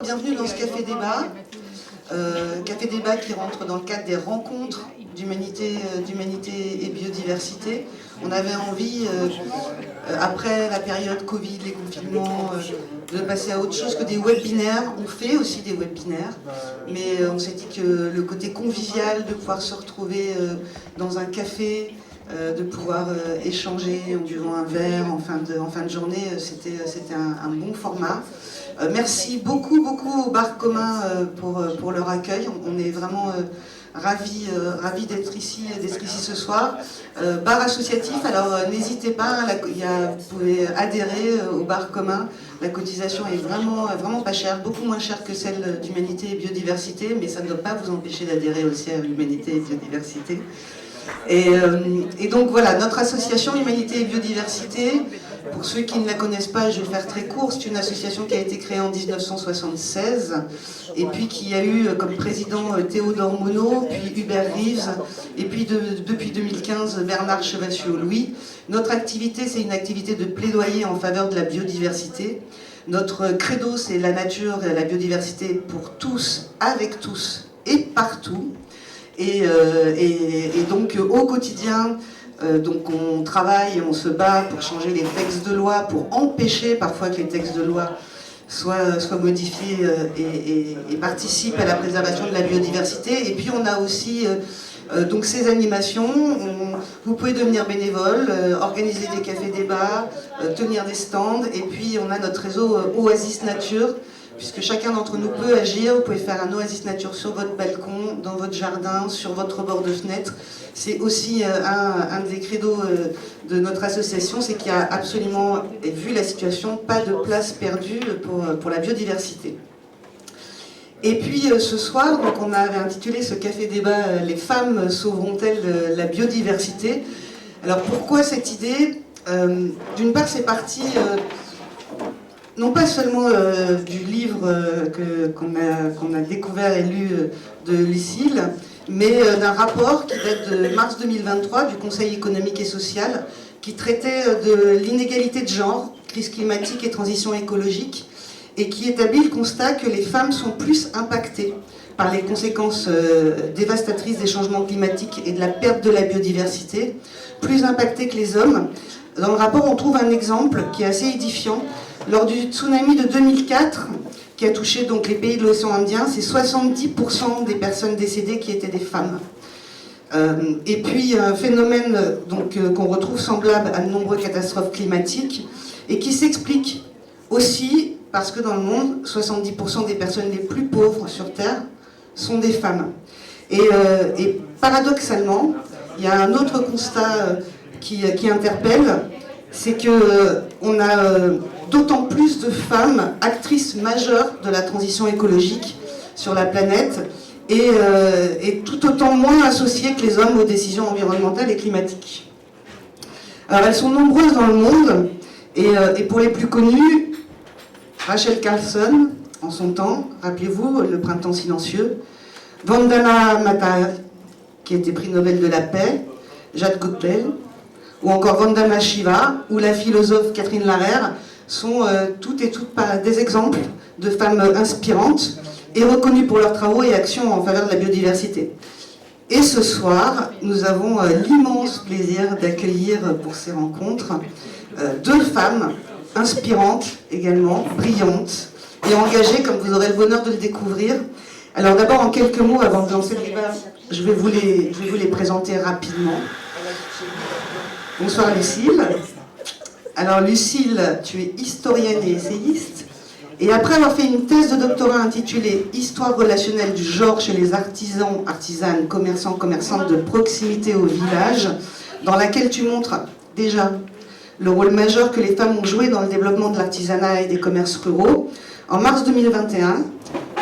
bienvenue dans ce Café Débat. Café Débat qui rentre dans le cadre des rencontres d'humanité et biodiversité. On avait envie, après la période Covid, les confinements, de passer à autre chose que des webinaires. On fait aussi des webinaires, mais on s'est dit que le côté convivial, de pouvoir se retrouver dans un café, de pouvoir échanger en buvant un verre en fin de journée, c'était un bon format. Merci beaucoup au Bar Commun pour leur accueil. On est vraiment ravis d'être ici ce soir. Bar associatif, alors n'hésitez pas, vous pouvez adhérer au Bar Commun. La cotisation est vraiment pas chère, beaucoup moins chère que celle d'Humanité et Biodiversité, mais ça ne doit pas vous empêcher d'adhérer aussi à Humanité et Biodiversité. Et donc voilà, notre association Humanité et Biodiversité, pour ceux qui ne la connaissent pas, je vais faire très court, c'est une association qui a été créée en 1976 et puis qui a eu comme président Théodore Monod, puis Hubert Reeves, et puis depuis 2015 Bernard Chevassus-Louis. Notre activité, c'est une activité de plaidoyer en faveur de la biodiversité. Notre credo, c'est la nature et la biodiversité pour tous, avec tous et partout. Et donc au quotidien, donc on travaille, on se bat pour changer les textes de loi, pour empêcher parfois que les textes de loi soient modifiés et participent à la préservation de la biodiversité. Et puis on a aussi donc ces animations, vous pouvez devenir bénévole, organiser des cafés débats, tenir des stands, et puis on a notre réseau Oasis Nature, puisque chacun d'entre nous peut agir. Vous pouvez faire un oasis nature sur votre balcon, dans votre jardin, sur votre bord de fenêtre. C'est aussi un des credos de notre association, c'est qu'il y a absolument, et vu la situation, pas de place perdue pour la biodiversité. Et puis ce soir, donc on avait intitulé ce café débat « Les femmes sauveront-elles la biodiversité ?» Alors pourquoi cette idée? D'une part, c'est parti... non pas seulement du livre qu'on a découvert et lu de Lucille, mais d'un rapport qui date de mars 2023 du Conseil économique et social, qui traitait de l'inégalité de genre, crise climatique et transition écologique, et qui établit le constat que les femmes sont plus impactées par les conséquences dévastatrices des changements climatiques et de la perte de la biodiversité, plus impactées que les hommes. Dans le rapport, on trouve un exemple qui est assez édifiant. Lors du tsunami de 2004, qui a touché donc les pays de l'océan Indien, c'est 70% des personnes décédées qui étaient des femmes. Et puis un phénomène qu'on retrouve semblable à de nombreuses catastrophes climatiques et qui s'explique aussi parce que dans le monde, 70% des personnes les plus pauvres sur Terre sont des femmes. Et paradoxalement, il y a un autre constat qui interpelle, c'est qu'on a d'autant plus de femmes actrices majeures de la transition écologique sur la planète et tout autant moins associées que les hommes aux décisions environnementales et climatiques. Alors elles sont nombreuses dans le monde et pour les plus connues, Rachel Carson en son temps, rappelez-vous, Le Printemps silencieux, Vandana Matar, qui était prix Nobel de la paix, Jade Goodell, ou encore Vandana Shiva, ou la philosophe Catherine Larère, sont toutes des exemples de femmes inspirantes et reconnues pour leurs travaux et actions en faveur de la biodiversité. Et ce soir, nous avons l'immense plaisir d'accueillir pour ces rencontres deux femmes inspirantes également, brillantes et engagées, comme vous aurez le bonheur de le découvrir. Alors d'abord, en quelques mots, avant de lancer le débat, je vais vous les présenter rapidement. Bonsoir Lucille. Alors Lucille, tu es historienne et essayiste, et après avoir fait une thèse de doctorat intitulée « Histoire relationnelle du genre chez les artisans, artisanes, commerçants, commerçantes de proximité au village », dans laquelle tu montres déjà le rôle majeur que les femmes ont joué dans le développement de l'artisanat et des commerces ruraux, en mars 2021,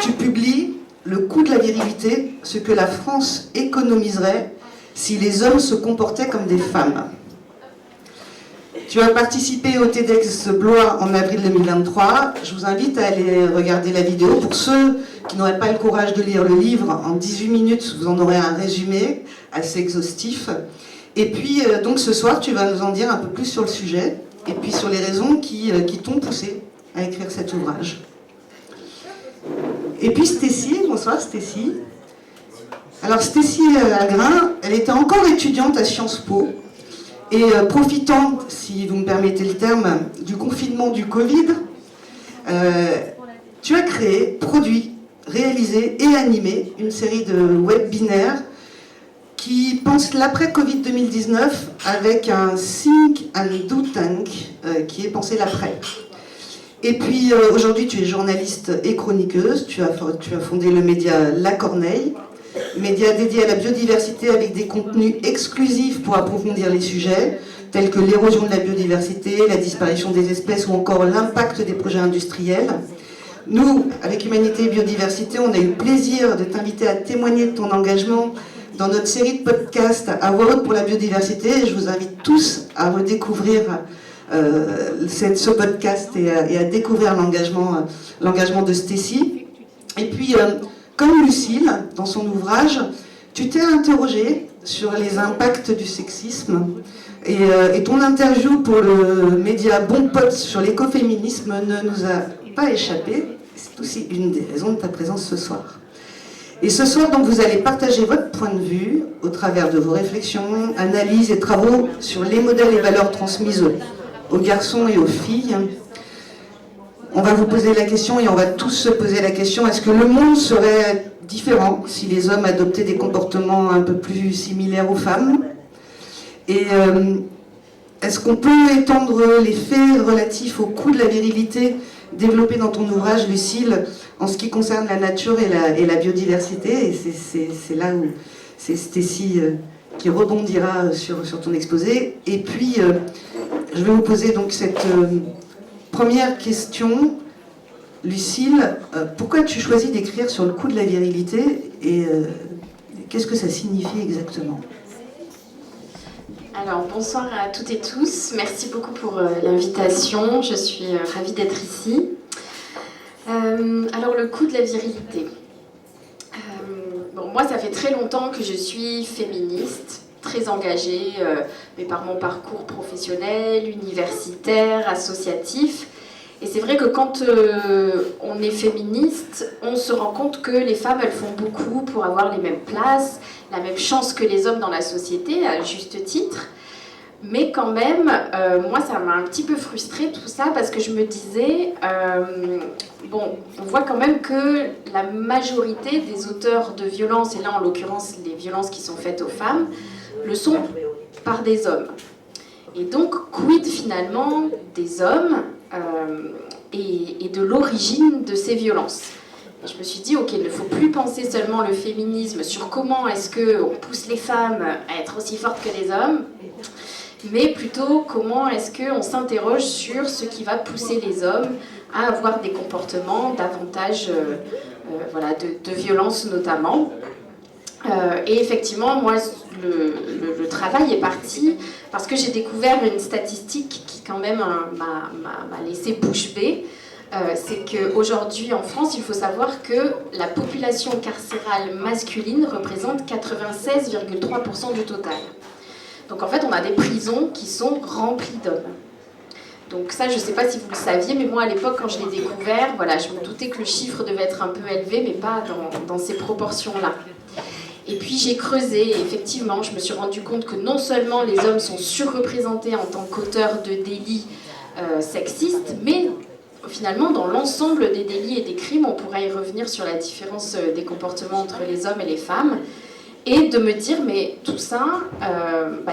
tu publies « Le coût de la virilité, ce que la France économiserait si les hommes se comportaient comme des femmes ». Tu as participé au TEDx Blois en avril 2023. Je vous invite à aller regarder la vidéo. Pour ceux qui n'auraient pas le courage de lire le livre, en 18 minutes, vous en aurez un résumé assez exhaustif. Et puis, donc ce soir, tu vas nous en dire un peu plus sur le sujet, et puis sur les raisons qui t'ont poussé à écrire cet ouvrage. Et puis Stécie, bonsoir Stécie. Alors Stécie Algrin, elle était encore étudiante à Sciences Po, et profitant, si vous me permettez le terme, du confinement du Covid, tu as créé, produit, réalisé et animé une série de webinaires qui pense l'après-Covid 2019 avec un Think and Do Tank qui est pensé l'après. Et puis aujourd'hui tu es journaliste et chroniqueuse, tu as fondé le média La Corneille, média dédié à la biodiversité avec des contenus exclusifs pour approfondir les sujets, tels que l'érosion de la biodiversité, la disparition des espèces ou encore l'impact des projets industriels. Nous, avec Humanité et Biodiversité, on a eu le plaisir de t'inviter à témoigner de ton engagement dans notre série de podcasts à voix haute pour la biodiversité. Et je vous invite tous à redécouvrir ce podcast et à découvrir l'engagement de Stécie. Et puis, comme Lucille, dans son ouvrage, tu t'es interrogée sur les impacts du sexisme. Et ton interview pour le média Bon Pote sur l'écoféminisme ne nous a pas échappé. C'est aussi une des raisons de ta présence ce soir. Et ce soir, donc, vous allez partager votre point de vue au travers de vos réflexions, analyses et travaux sur les modèles et valeurs transmises aux garçons et aux filles. On va vous poser la question, et on va tous se poser la question, est-ce que le monde serait différent si les hommes adoptaient des comportements un peu plus similaires aux femmes? Et est-ce qu'on peut étendre les faits relatifs au coût de la virilité développé dans ton ouvrage, Lucille, en ce qui concerne la nature et la biodiversité? Et c'est là où c'est Stécie qui rebondira sur ton exposé. Et puis, je vais vous poser donc cette première question. Lucille, pourquoi as-tu choisi d'écrire sur le coût de la virilité et qu'est-ce que ça signifie exactement? Alors, bonsoir à toutes et tous. Merci beaucoup pour l'invitation. Je suis ravie d'être ici. Alors, le coût de la virilité. Bon, moi, ça fait très longtemps que je suis féministe, très engagée, mais par mon parcours professionnel, universitaire, associatif. Et c'est vrai que quand on est féministe, on se rend compte que les femmes, elles font beaucoup pour avoir les mêmes places, la même chance que les hommes dans la société, à juste titre. Mais quand même, moi, ça m'a un petit peu frustrée tout ça, parce que je me disais, bon, on voit quand même que la majorité des auteurs de violences, et là en l'occurrence les violences qui sont faites aux femmes, le sont par des hommes. Et donc, quid finalement des hommes et de l'origine de ces violences? Et je me suis dit, ok, il ne faut plus penser seulement le féminisme sur comment est-ce qu'on pousse les femmes à être aussi fortes que les hommes, mais plutôt comment est-ce qu'on s'interroge sur ce qui va pousser les hommes à avoir des comportements davantage voilà, de violence notamment. Et effectivement, moi, le travail est parti parce que j'ai découvert une statistique qui quand même m'a laissé bouche bée. C'est qu'aujourd'hui en France, il faut savoir que la population carcérale masculine représente 96,3% du total. Donc en fait, on a des prisons qui sont remplies d'hommes. Donc ça, je ne sais pas si vous le saviez, mais moi à l'époque, quand je l'ai découvert, voilà, je me doutais que le chiffre devait être un peu élevé, mais pas dans ces proportions-là. Et puis j'ai creusé, et effectivement, je me suis rendu compte que non seulement les hommes sont surreprésentés en tant qu'auteurs de délits sexistes, mais finalement, dans l'ensemble des délits et des crimes, on pourrait y revenir sur la différence des comportements entre les hommes et les femmes, et de me dire, mais tout ça,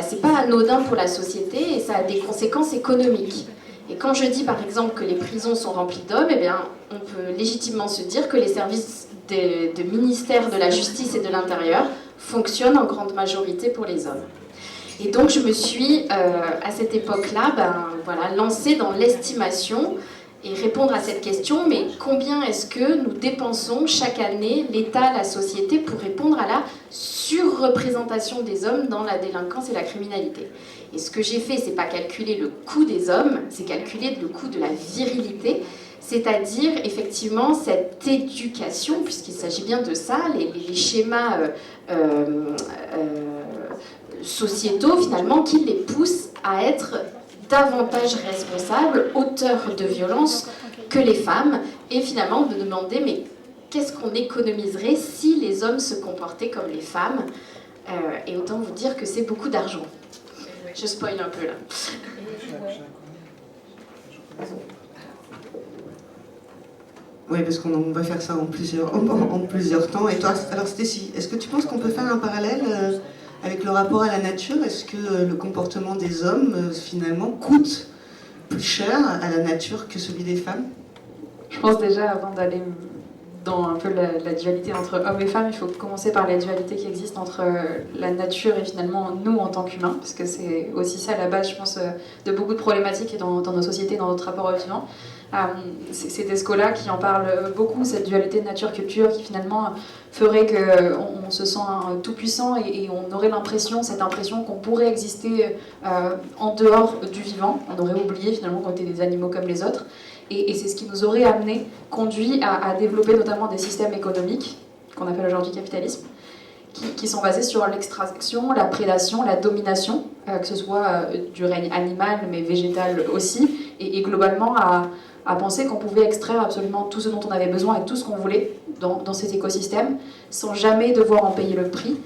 c'est pas anodin pour la société, et ça a des conséquences économiques. Et quand je dis par exemple que les prisons sont remplies d'hommes, eh bien, on peut légitimement se dire que les services de ministère de la Justice et de l'Intérieur fonctionnent en grande majorité pour les hommes. Et donc je me suis, à cette époque-là, voilà, lancée dans l'estimation et répondre à cette question, mais combien est-ce que nous dépensons chaque année, l'État, la société, pour répondre à la surreprésentation des hommes dans la délinquance et la criminalité? Et ce que j'ai fait, c'est pas calculer le coût des hommes, c'est calculer le coût de la virilité, c'est-à-dire effectivement cette éducation, puisqu'il s'agit bien de ça, les schémas sociétaux finalement qui les poussent à être davantage responsables, auteurs de violences que les femmes, et finalement de demander mais qu'est-ce qu'on économiserait si les hommes se comportaient comme les femmes. Et autant vous dire que c'est beaucoup d'argent. Je spoil un peu là. Oui, parce qu'on va faire ça en plusieurs temps. Et toi, alors Stécie, est-ce que tu penses qu'on peut faire un parallèle avec le rapport à la nature? Est-ce que le comportement des hommes, finalement, coûte plus cher à la nature que celui des femmes? Je pense déjà, avant d'aller dans un peu la dualité entre hommes et femmes, il faut commencer par la dualité qui existe entre la nature et finalement nous en tant qu'humains, parce que c'est aussi ça la base, je pense, de beaucoup de problématiques dans nos sociétés, dans notre rapport au vivant. C'est Descola qui en parle beaucoup, cette dualité de nature-culture qui finalement ferait qu'on se sent tout puissant et on aurait cette impression qu'on pourrait exister en dehors du vivant. On aurait oublié finalement qu'on était des animaux comme les autres. Et c'est ce qui nous aurait conduit à développer notamment des systèmes économiques, qu'on appelle aujourd'hui capitalisme, qui sont basés sur l'extraction, la prédation, la domination, que ce soit du règne animal, mais végétal aussi, et globalement à penser qu'on pouvait extraire absolument tout ce dont on avait besoin et tout ce qu'on voulait dans ces écosystèmes, sans jamais devoir en payer le prix.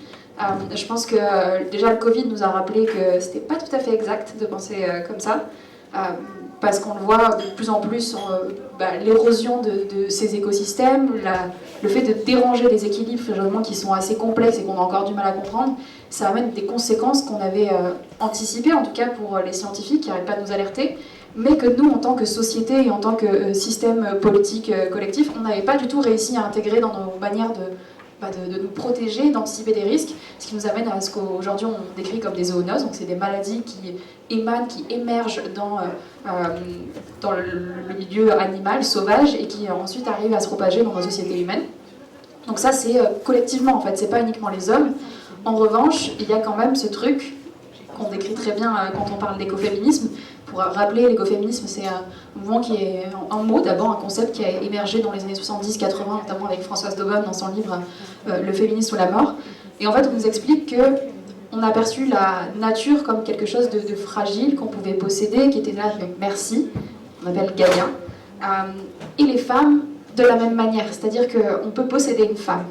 Je pense que déjà le Covid nous a rappelé que c'était pas tout à fait exact de penser comme ça. Parce qu'on le voit de plus en plus, l'érosion de ces écosystèmes, le fait de déranger des équilibres qui sont assez complexes et qu'on a encore du mal à comprendre, ça amène des conséquences qu'on avait anticipées, en tout cas pour les scientifiques qui n'arrêtent pas de nous alerter, mais que nous, en tant que société et en tant que système politique collectif, on n'avait pas du tout réussi à intégrer dans nos manières de nous protéger, d'anticiper des risques, ce qui nous amène à ce qu'aujourd'hui on décrit comme des zoonoses, donc c'est des maladies qui émergent dans le milieu animal, sauvage, et qui ensuite arrivent à se propager dans nos sociétés humaines. Donc ça c'est collectivement en fait, c'est pas uniquement les hommes. En revanche, il y a quand même ce truc qu'on décrit très bien quand on parle d'écoféminisme. Pour rappeler, l'écoféminisme, c'est un mouvement qui est, un mot d'abord, un concept qui a émergé dans les années 70-80, notamment avec Françoise Daubonne dans son livre Le féminisme ou la mort. Et en fait, on nous explique qu'on a perçu la nature comme quelque chose de fragile, qu'on pouvait posséder, qui était là, merci, on appelle Gaïa. Et les femmes, de la même manière, c'est-à-dire qu'on peut posséder une femme,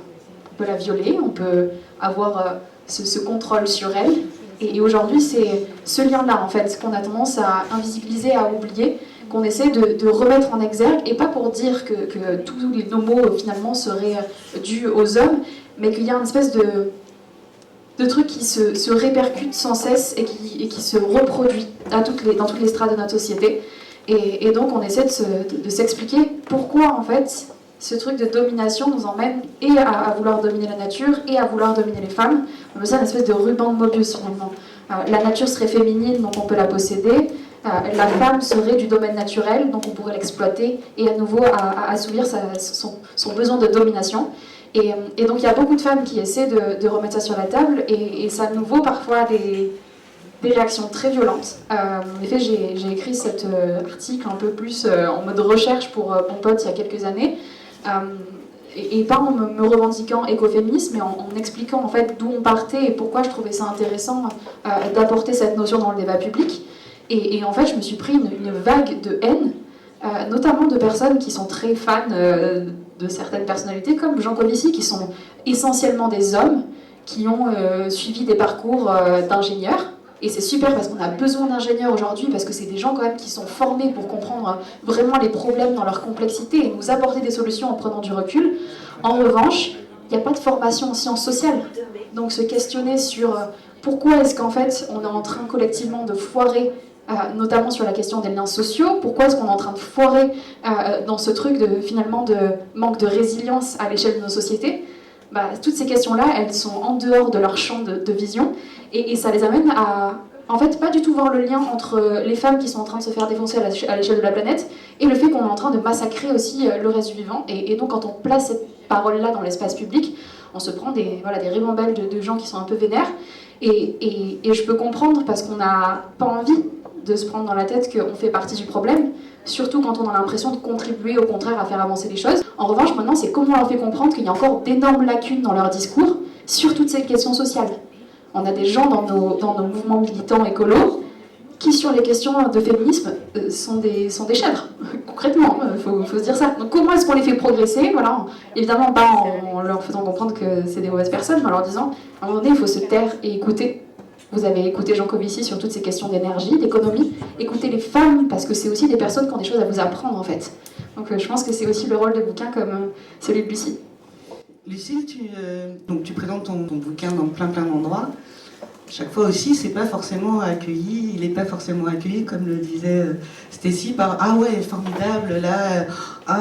on peut la violer, on peut avoir ce contrôle sur elle. Et aujourd'hui, c'est ce lien-là, en fait, qu'on a tendance à invisibiliser, à oublier, qu'on essaie de remettre en exergue, et pas pour dire que tous nos maux, finalement, seraient dus aux hommes, mais qu'il y a une espèce de truc qui se répercute sans cesse et qui se reproduit dans toutes les strates de notre société. Et donc, on essaie de s'expliquer pourquoi, en fait, ce truc de domination nous emmène et à vouloir dominer la nature et à vouloir dominer les femmes. On veut ça une espèce de ruban de Mobius finalement. La nature serait féminine, donc on peut la posséder. La femme serait du domaine naturel, donc on pourrait l'exploiter et à nouveau à assouvir son besoin de domination. Et donc il y a beaucoup de femmes qui essaient de remettre ça sur la table et ça nous vaut parfois des réactions très violentes. En effet, j'ai écrit cet article un peu plus en mode recherche pour mon pote il y a quelques années. Et pas en me revendiquant écoféministe, mais en expliquant en fait d'où on partait et pourquoi je trouvais ça intéressant d'apporter cette notion dans le débat public. Et en fait, je me suis pris une vague de haine, notamment de personnes qui sont très fans de certaines personnalités, comme Jean Covici, qui sont essentiellement des hommes, qui ont suivi des parcours d'ingénieurs. Et c'est super parce qu'on a besoin d'ingénieurs aujourd'hui, parce que c'est des gens quand même qui sont formés pour comprendre vraiment les problèmes dans leur complexité et nous apporter des solutions en prenant du recul. En revanche, il n'y a pas de formation en sciences sociales. Donc se questionner sur pourquoi est-ce qu'en fait on est en train collectivement de foirer, notamment sur la question des liens sociaux, pourquoi est-ce qu'on est en train de foirer dans ce truc finalement de manque de résilience à l'échelle de nos sociétés. Toutes ces questions-là, elles sont en dehors de leur champ de vision et ça les amène à, en fait, pas du tout voir le lien entre les femmes qui sont en train de se faire défoncer à l'échelle de la planète et le fait qu'on est en train de massacrer aussi le reste du vivant. Et donc, quand on place cette parole-là dans l'espace public, on se prend des ribambelles de gens qui sont un peu vénères. Et je peux comprendre parce qu'on n'a pas envie de se prendre dans la tête qu'on fait partie du problème, surtout quand on a l'impression de contribuer au contraire à faire avancer les choses. En revanche, maintenant, c'est comment on leur fait comprendre qu'il y a encore d'énormes lacunes dans leur discours sur toutes ces questions sociales. On a des gens dans nos mouvements militants écolos qui sur les questions de féminisme sont des chèvres, concrètement, faut se dire ça. Donc comment est-ce qu'on les fait progresser? Voilà. Évidemment pas en leur faisant comprendre que c'est des mauvaises personnes, mais en leur disant, à un moment donné, il faut se taire et écouter. Vous avez écouté Jean Covici sur toutes ces questions d'énergie, d'économie. Écoutez les femmes, parce que c'est aussi des personnes qui ont des choses à vous apprendre, en fait. Donc je pense que c'est aussi le rôle de bouquins comme celui de Lucie. Lucille, tu présentes ton bouquin dans plein d'endroits. Chaque fois aussi, c'est pas forcément accueilli, il n'est pas forcément accueilli, comme le disait Stécie, par « Ah ouais, formidable, là,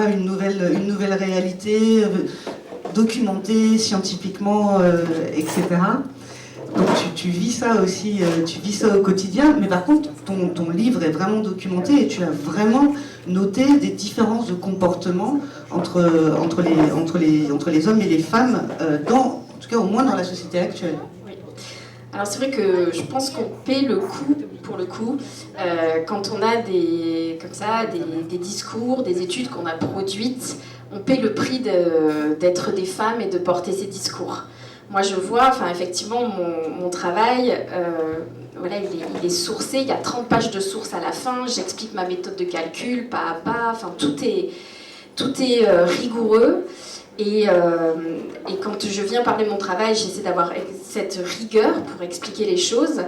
une nouvelle réalité, documentée scientifiquement, etc. » Donc tu vis ça aussi, tu vis ça au quotidien, mais par contre, ton livre est vraiment documenté et tu as vraiment noté des différences de comportement entre les hommes et les femmes, en tout cas au moins dans la société actuelle. Alors c'est vrai que je pense qu'on paie le coup, pour le coup, quand on a des discours, des études qu'on a produites, on paie le prix d'être des femmes et de porter ces discours. Moi je vois, effectivement, mon travail, voilà, il est sourcé, il y a 30 pages de sources à la fin, j'explique ma méthode de calcul, pas à pas, tout est rigoureux. Et quand je viens parler de mon travail, j'essaie d'avoir cette rigueur pour expliquer les choses.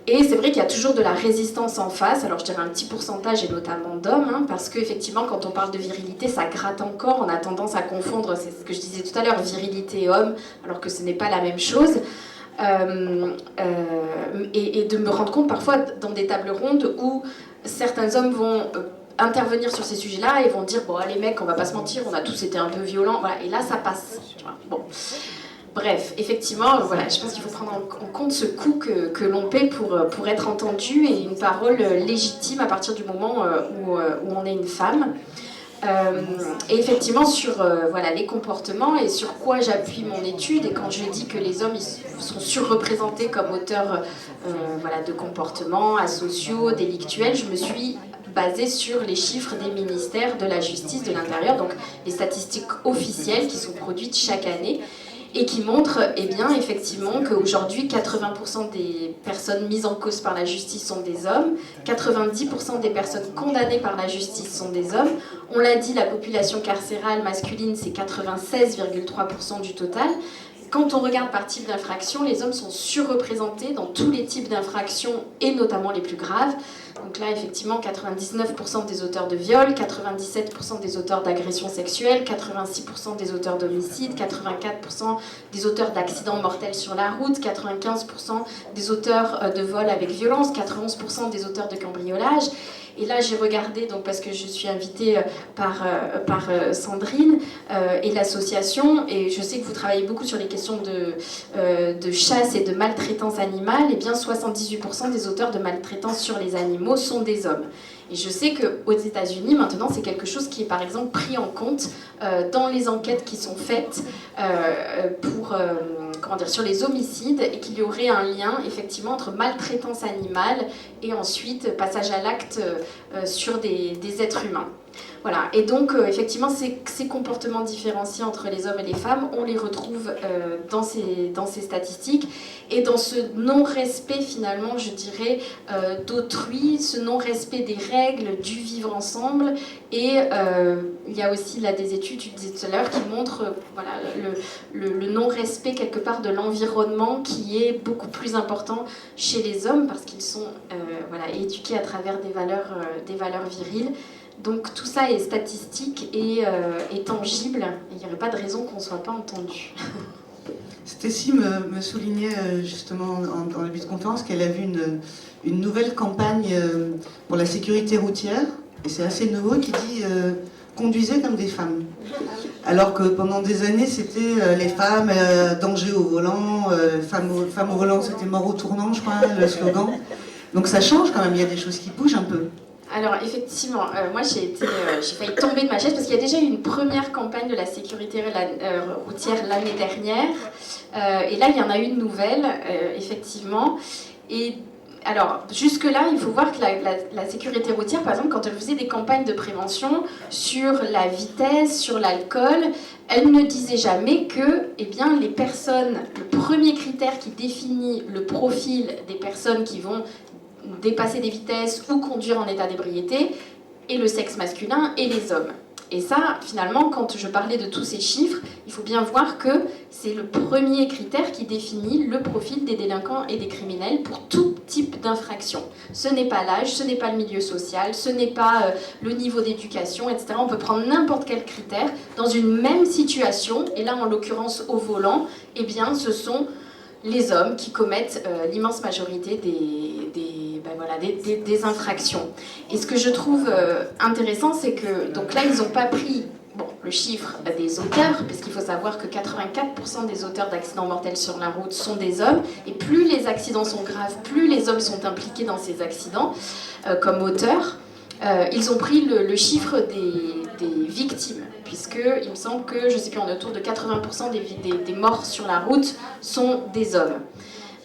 Et c'est vrai qu'il y a toujours de la résistance en face, alors je dirais un petit pourcentage, et notamment d'hommes, parce qu'effectivement, quand on parle de virilité, ça gratte encore, on a tendance à confondre, c'est ce que je disais tout à l'heure, virilité et homme, alors que ce n'est pas la même chose. Et de me rendre compte parfois dans des tables rondes où certains hommes vont intervenir sur ces sujets-là et vont dire bon les mecs, on va pas se mentir, on a tous été un peu violents, voilà, et là ça passe. Bon. Bref, effectivement, voilà, je pense qu'il faut prendre en compte ce coût que l'on paie pour être entendu et une parole légitime à partir du moment où on est une femme. Et effectivement sur voilà, les comportements et sur quoi j'appuie mon étude, et quand je dis que les hommes ils sont surreprésentés comme auteurs voilà, de comportements asociaux, délictuels, je me suis basée sur les chiffres des ministères de la justice, de l'intérieur, donc les statistiques officielles qui sont produites chaque année et qui montrent effectivement qu'aujourd'hui 80% des personnes mises en cause par la justice sont des hommes, 90% des personnes condamnées par la justice sont des hommes. On l'a dit, la population carcérale masculine c'est 96,3% du total. Quand on regarde par type d'infraction, les hommes sont surreprésentés dans tous les types d'infractions et notamment les plus graves. Donc là, effectivement, 99% des auteurs de viol, 97% des auteurs d'agressions sexuelles, 86% des auteurs d'homicides, 84% des auteurs d'accidents mortels sur la route, 95% des auteurs de vol avec violence, 91% des auteurs de cambriolage. Et là, j'ai regardé, donc, parce que je suis invitée par Sandrine et l'association, et je sais que vous travaillez beaucoup sur les questions de chasse et de maltraitance animale, et bien 78% des auteurs de maltraitance sur les animaux sont des hommes. Et je sais qu'aux États-Unis, maintenant, c'est quelque chose qui est par exemple pris en compte dans les enquêtes qui sont faites sur les homicides, et qu'il y aurait un lien effectivement entre maltraitance animale et ensuite passage à l'acte sur des êtres humains. Voilà, et donc effectivement ces comportements différenciés entre les hommes et les femmes, on les retrouve dans ces statistiques, et dans ce non-respect finalement, je dirais, d'autrui, ce non-respect des règles du vivre ensemble. Et il y a aussi là des études, tu disais tout à l'heure, qui montrent voilà, le non-respect quelque part de l'environnement, qui est beaucoup plus important chez les hommes parce qu'ils sont voilà, éduqués à travers des valeurs viriles. Donc tout ça est statistique et tangible, il n'y aurait pas de raison qu'on ne soit pas entendu. Stécie me soulignait justement dans le début de conférence qu'elle a vu une nouvelle campagne pour la sécurité routière, et c'est assez nouveau, qui dit conduisez comme des femmes. Alors que pendant des années c'était les femmes, danger au volant, femmes au volant c'était mort au tournant, je crois, le slogan. Donc ça change quand même, il y a des choses qui bougent un peu. Alors effectivement, moi j'ai failli tomber de ma chaise parce qu'il y a déjà eu une première campagne de la sécurité routière l'année dernière, et là il y en a une nouvelle, effectivement. Et alors jusque-là, il faut voir que la sécurité routière, par exemple, quand elle faisait des campagnes de prévention sur la vitesse, sur l'alcool, elle ne disait jamais que les personnes, le premier critère qui définit le profil des personnes qui vont dépasser des vitesses ou conduire en état d'ébriété, et le sexe masculin et les hommes. Et ça, finalement, quand je parlais de tous ces chiffres, il faut bien voir que c'est le premier critère qui définit le profil des délinquants et des criminels pour tout type d'infraction. Ce n'est pas l'âge, ce n'est pas le milieu social, ce n'est pas le niveau d'éducation, etc. On peut prendre n'importe quel critère dans une même situation, et là, en l'occurrence, au volant, eh bien, ce sont les hommes qui commettent l'immense majorité des infractions. Et ce que je trouve intéressant, c'est que donc là, ils n'ont pas pris le chiffre des auteurs, puisqu'il faut savoir que 84% des auteurs d'accidents mortels sur la route sont des hommes, et plus les accidents sont graves, plus les hommes sont impliqués dans ces accidents comme auteurs. Ils ont pris le chiffre des victimes, puisqu'il me semble que, je ne sais plus, on est autour de 80% des morts sur la route sont des hommes.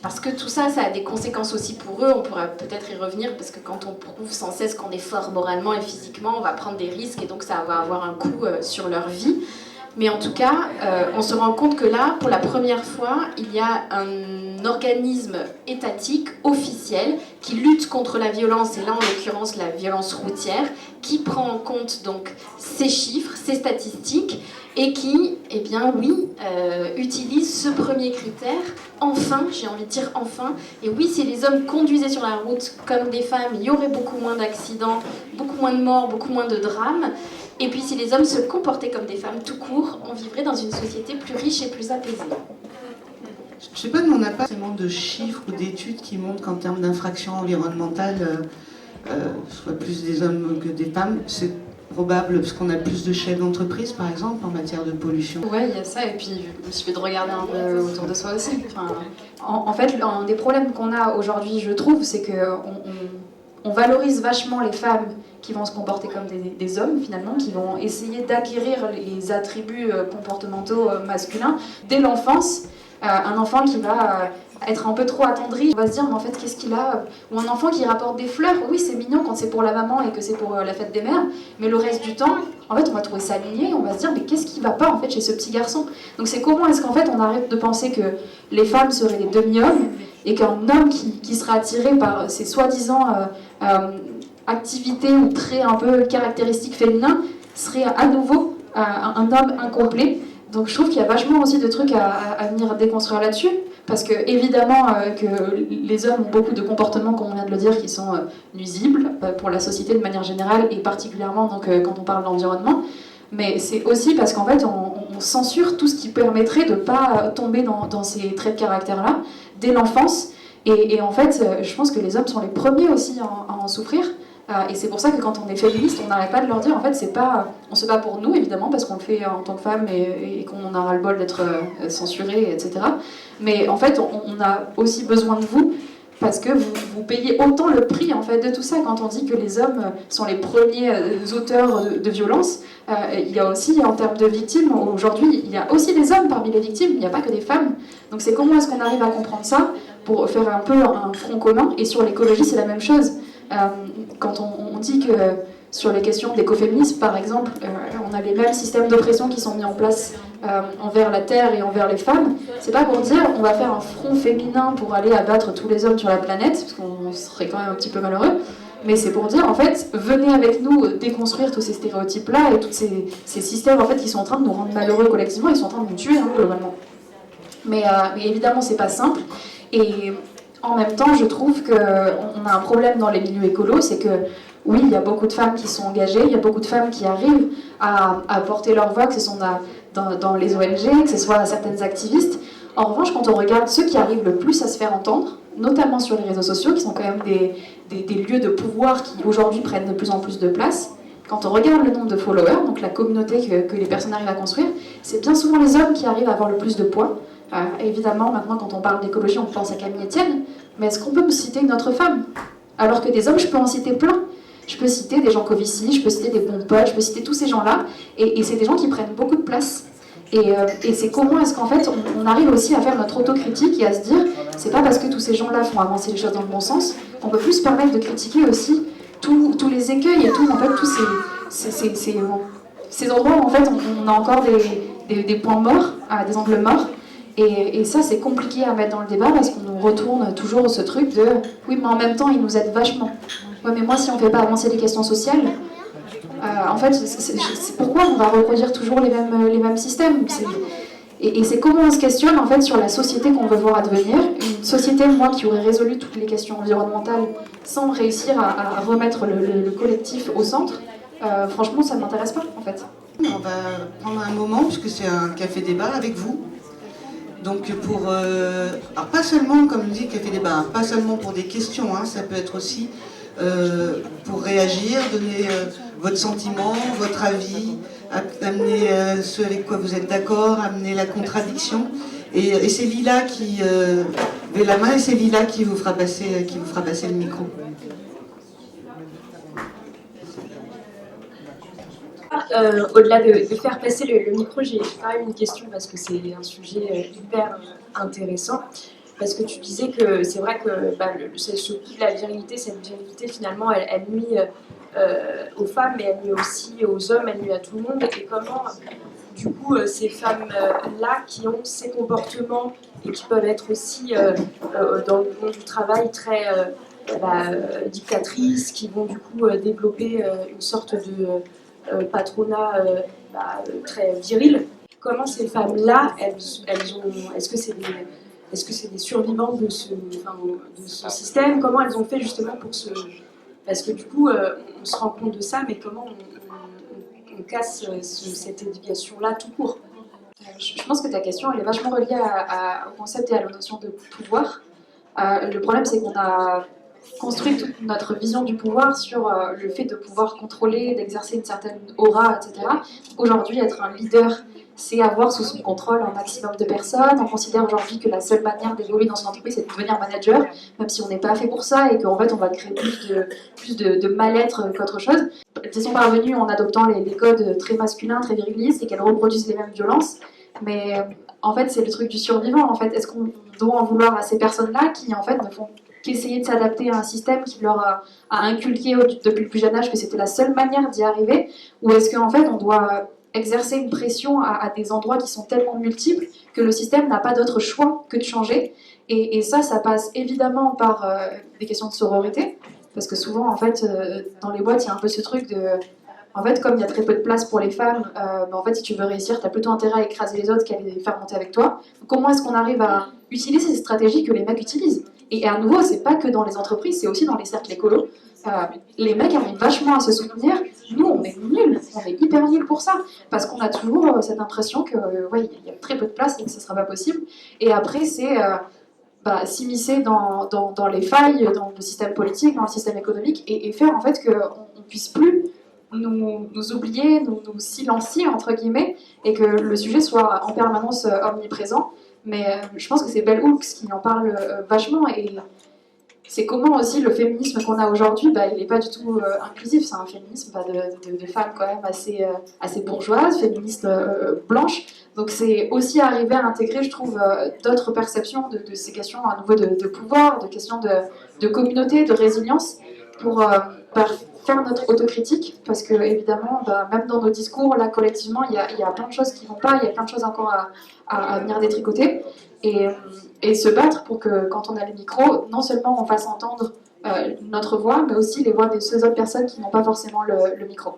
Parce que tout ça, ça a des conséquences aussi pour eux, on pourra peut-être y revenir, parce que quand on prouve sans cesse qu'on est fort moralement et physiquement, on va prendre des risques, et donc ça va avoir un coût sur leur vie. Mais en tout cas, on se rend compte que là, pour la première fois, il y a un organisme étatique officiel qui lutte contre la violence, et là en l'occurrence la violence routière, qui prend en compte donc ces chiffres, ces statistiques, et qui, eh bien oui, utilise ce premier critère, enfin, j'ai envie de dire enfin, et oui, si les hommes conduisaient sur la route comme des femmes, il y aurait beaucoup moins d'accidents, beaucoup moins de morts, beaucoup moins de drames. Et puis si les hommes se comportaient comme des femmes tout court, on vivrait dans une société plus riche et plus apaisée. Je ne sais pas, mais on n'a pas vraiment de chiffres ou d'études qui montrent qu'en termes d'infractions environnementales, soit plus des hommes que des femmes. C'est probable parce qu'on a plus de chefs d'entreprise, par exemple, en matière de pollution. Ouais, il y a ça, et puis il suffit de regarder un peu autour de soi aussi. Enfin, en fait, un des problèmes qu'on a aujourd'hui, je trouve, c'est qu'on valorise vachement les femmes qui vont se comporter comme des hommes, finalement, qui vont essayer d'acquérir les attributs comportementaux masculins dès l'enfance. Un enfant qui va être un peu trop attendri, on va se dire, mais en fait, qu'est-ce qu'il a? Ou un enfant qui rapporte des fleurs, oui, c'est mignon quand c'est pour la maman et que c'est pour la fête des mères, mais le reste du temps, en fait, on va trouver ça aligné, on va se dire, mais qu'est-ce qui va pas, en fait, chez ce petit garçon? Donc c'est comment est-ce qu'en fait, on arrête de penser que les femmes seraient des demi-hommes, et qu'un homme qui sera attiré par ces soi-disant activités ou traits un peu caractéristiques féminins serait à nouveau un homme incomplet. Donc je trouve qu'il y a vachement aussi de trucs à venir déconstruire là-dessus, parce que évidemment que les hommes ont beaucoup de comportements, comme on vient de le dire, qui sont nuisibles pour la société de manière générale, et particulièrement donc, quand on parle de l'environnement, mais c'est aussi parce qu'en fait on censure tout ce qui permettrait de ne pas tomber dans ces traits de caractère-là dès l'enfance, et en fait je pense que les hommes sont les premiers aussi à en souffrir. Et c'est pour ça que quand on est féministe, on n'arrête pas de leur dire, en fait, on se bat pour nous, évidemment, parce qu'on le fait en tant que femme et qu'on a ras-le-bol d'être censuré, etc. Mais en fait, on a aussi besoin de vous, parce que vous payez autant le prix, en fait, de tout ça. Quand on dit que les hommes sont les premiers auteurs de violences, il y a aussi, en termes de victimes, aujourd'hui, il y a aussi des hommes parmi les victimes, il n'y a pas que des femmes. Donc c'est comment est-ce qu'on arrive à comprendre ça, pour faire un peu un front commun. Et sur l'écologie, c'est la même chose. Quand on dit que sur les questions d'écoféminisme, par exemple, on a les mêmes systèmes d'oppression qui sont mis en place envers la terre et envers les femmes, c'est pas pour dire on va faire un front féminin pour aller abattre tous les hommes sur la planète, parce qu'on serait quand même un petit peu malheureux, mais c'est pour dire en fait venez avec nous déconstruire tous ces stéréotypes-là et tous ces systèmes en fait qui sont en train de nous rendre malheureux collectivement, ils sont en train de nous tuer globalement. Mais évidemment c'est pas simple, et en même temps, je trouve qu'on a un problème dans les milieux écolos, c'est que oui, il y a beaucoup de femmes qui sont engagées, il y a beaucoup de femmes qui arrivent à porter leur voix, que ce soit dans les ONG, que ce soit certaines activistes. En revanche, quand on regarde ceux qui arrivent le plus à se faire entendre, notamment sur les réseaux sociaux, qui sont quand même des lieux de pouvoir qui aujourd'hui prennent de plus en plus de place, quand on regarde le nombre de followers, donc la communauté que les personnes arrivent à construire, c'est bien souvent les hommes qui arrivent à avoir le plus de poids. Évidemment, maintenant, quand on parle d'écologie, on pense à Camille Etienne, mais est-ce qu'on peut me citer une autre femme? Alors que des hommes, je peux en citer plein. Je peux citer des gens Covici, je peux citer des bons potes, je peux citer tous ces gens-là, et c'est des gens qui prennent beaucoup de place. Et c'est comment est-ce qu'en fait, on arrive aussi à faire notre autocritique et à se dire, c'est pas parce que tous ces gens-là font avancer les choses dans le bon sens, qu'on peut plus se permettre de critiquer aussi tous les écueils et tout, en fait, tous ces endroits où en fait on a encore des points morts, des angles morts. Et ça, c'est compliqué à mettre dans le débat parce qu'on nous retourne toujours ce truc de « oui, mais en même temps, ils nous aident vachement ». Ouais, mais moi, si on ne fait pas avancer les questions sociales, en fait, c'est pourquoi on va reproduire toujours les mêmes systèmes. Et c'est comment on se questionne en fait sur la société qu'on veut voir advenir. Une société, moi, qui aurait résolu toutes les questions environnementales sans réussir à remettre le collectif au centre, franchement, ça ne m'intéresse pas, en fait. On va prendre un moment, puisque c'est un café-débat avec vous. Donc alors pas seulement, comme dit Café Débat, hein, pas seulement pour des questions, hein, ça peut être aussi pour réagir, donner votre sentiment, votre avis, amener ce avec quoi vous êtes d'accord, amener la contradiction. Et c'est Lila qui met la main et c'est Lila qui vous fera passer le micro. Au-delà de faire passer le micro, j'ai quand même une question parce que c'est un sujet hyper intéressant. Parce que tu disais que c'est vrai que la virilité, cette virilité finalement, elle nuit aux femmes, mais elle nuit aussi aux hommes, elle nuit à tout le monde. Et comment, du coup, ces femmes-là qui ont ces comportements et qui peuvent être aussi dans le monde du travail très dictatrices, qui vont du coup développer une sorte de patronat très viril. Comment ces femmes-là, est-ce que c'est des survivantes de ce système? Comment elles ont fait justement pour se... Parce que du coup, on se rend compte de ça, mais comment on casse cette éducation-là tout court? Je pense que ta question, elle est vachement reliée au concept et à la notion de pouvoir. Le problème, c'est qu'on a construit toute notre vision du pouvoir sur le fait de pouvoir contrôler, d'exercer une certaine aura, etc. Aujourd'hui, être un leader, c'est avoir sous son contrôle un maximum de personnes. On considère aujourd'hui que la seule manière d'évoluer dans son entreprise, c'est de devenir manager, même si on n'est pas fait pour ça et qu'en fait, on va créer plus de mal-être qu'autre chose. Elles sont parvenues en adoptant les codes très masculins, très virilistes, et qu'elles reproduisent les mêmes violences. Mais en fait, c'est le truc du survivant. En fait, est-ce qu'on doit en vouloir à ces personnes-là qui, en fait, ne font qu'essayer de s'adapter à un système qui leur a inculqué depuis le plus jeune âge que c'était la seule manière d'y arriver, ou est-ce qu'en fait on doit exercer une pression à des endroits qui sont tellement multiples que le système n'a pas d'autre choix que de changer, et ça passe évidemment par des questions de sororité, parce que souvent en fait dans les boîtes il y a un peu ce truc de... En fait, comme il y a très peu de place pour les femmes, en fait, si tu veux réussir, tu as plutôt intérêt à écraser les autres qu'à les faire monter avec toi. Donc, comment est-ce qu'on arrive à utiliser ces stratégies que les mecs utilisent? Et à nouveau, c'est pas que dans les entreprises, c'est aussi dans les cercles écolos. Les mecs arrivent vachement à se soutenir. Nous, on est nuls, on est hyper nuls pour ça. Parce qu'on a toujours cette impression que, il y a très peu de place et que ce sera pas possible. Et après, c'est s'immiscer dans les failles, dans le système politique, dans le système économique, et faire en fait qu'on puisse plus nous oublier, nous silencier, entre guillemets, et que le sujet soit en permanence omniprésent. Mais je pense que c'est Bell Hooks qui en parle vachement, et c'est comment aussi le féminisme qu'on a aujourd'hui, il n'est pas du tout inclusif. C'est un féminisme de femmes quand même assez bourgeoises, féministes blanches. Donc c'est aussi arriver à intégrer, je trouve, d'autres perceptions de ces questions à nouveau de pouvoir, de questions de communauté, de résilience, pour faire notre autocritique, parce que évidemment, même dans nos discours, là, collectivement, il y a plein de choses qui ne vont pas, il y a plein de choses encore à venir détricoter, et se battre pour que, quand on a le micro, non seulement on fasse entendre notre voix, mais aussi les voix de ces autres personnes qui n'ont pas forcément le micro.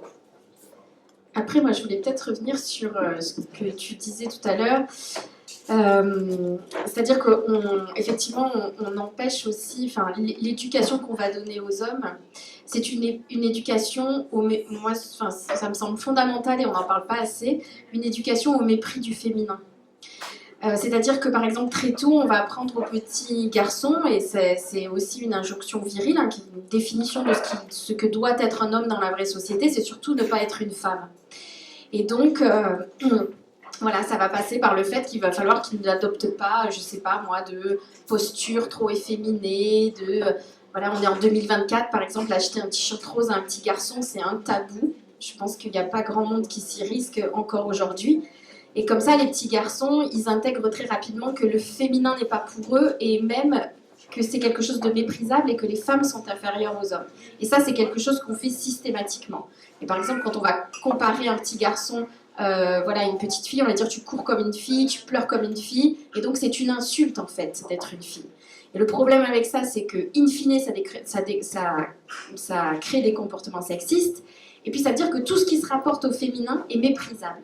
Après, moi, je voulais peut-être revenir sur ce que tu disais tout à l'heure. C'est-à-dire qu'effectivement, on empêche aussi, l'éducation qu'on va donner aux hommes, c'est une éducation, moi, ça me semble fondamental et on n'en parle pas assez, une éducation au mépris du féminin. C'est-à-dire que par exemple très tôt on va apprendre aux petits garçons, et c'est aussi une injonction virile, qui est une définition de ce que doit être un homme dans la vraie société, c'est surtout ne pas être une femme. Et donc voilà, ça va passer par le fait qu'il va falloir qu'ils n'adoptent pas, je sais pas moi, de posture trop efféminée, voilà, on est en 2024 par exemple, acheter un t-shirt rose à un petit garçon c'est un tabou. Je pense qu'il n'y a pas grand monde qui s'y risque encore aujourd'hui. Et comme ça, les petits garçons, ils intègrent très rapidement que le féminin n'est pas pour eux, et même que c'est quelque chose de méprisable et que les femmes sont inférieures aux hommes. Et ça, c'est quelque chose qu'on fait systématiquement. Et par exemple, quand on va comparer un petit garçon voilà, une petite fille, on va dire tu cours comme une fille, tu pleures comme une fille, et donc c'est une insulte en fait d'être une fille. Et le problème avec ça, c'est que in fine, ça crée des comportements sexistes, et puis ça veut dire que tout ce qui se rapporte au féminin est méprisable.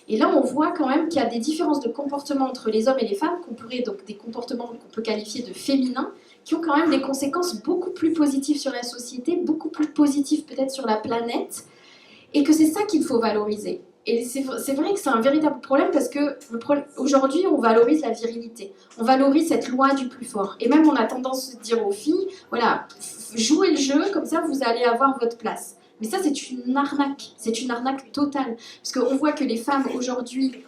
Et là, on voit quand même qu'il y a des différences de comportement entre les hommes et les femmes, donc des comportements qu'on peut qualifier de féminins, qui ont quand même des conséquences beaucoup plus positives sur la société, beaucoup plus positives peut-être sur la planète, et que c'est ça qu'il faut valoriser. Et c'est vrai que c'est un véritable problème parce que aujourd'hui, on valorise la virilité. On valorise cette loi du plus fort. Et même, on a tendance à dire aux filles, voilà, jouez le jeu, comme ça, vous allez avoir votre place. Mais ça, c'est une arnaque totale. Parce qu'on voit que les femmes aujourd'hui,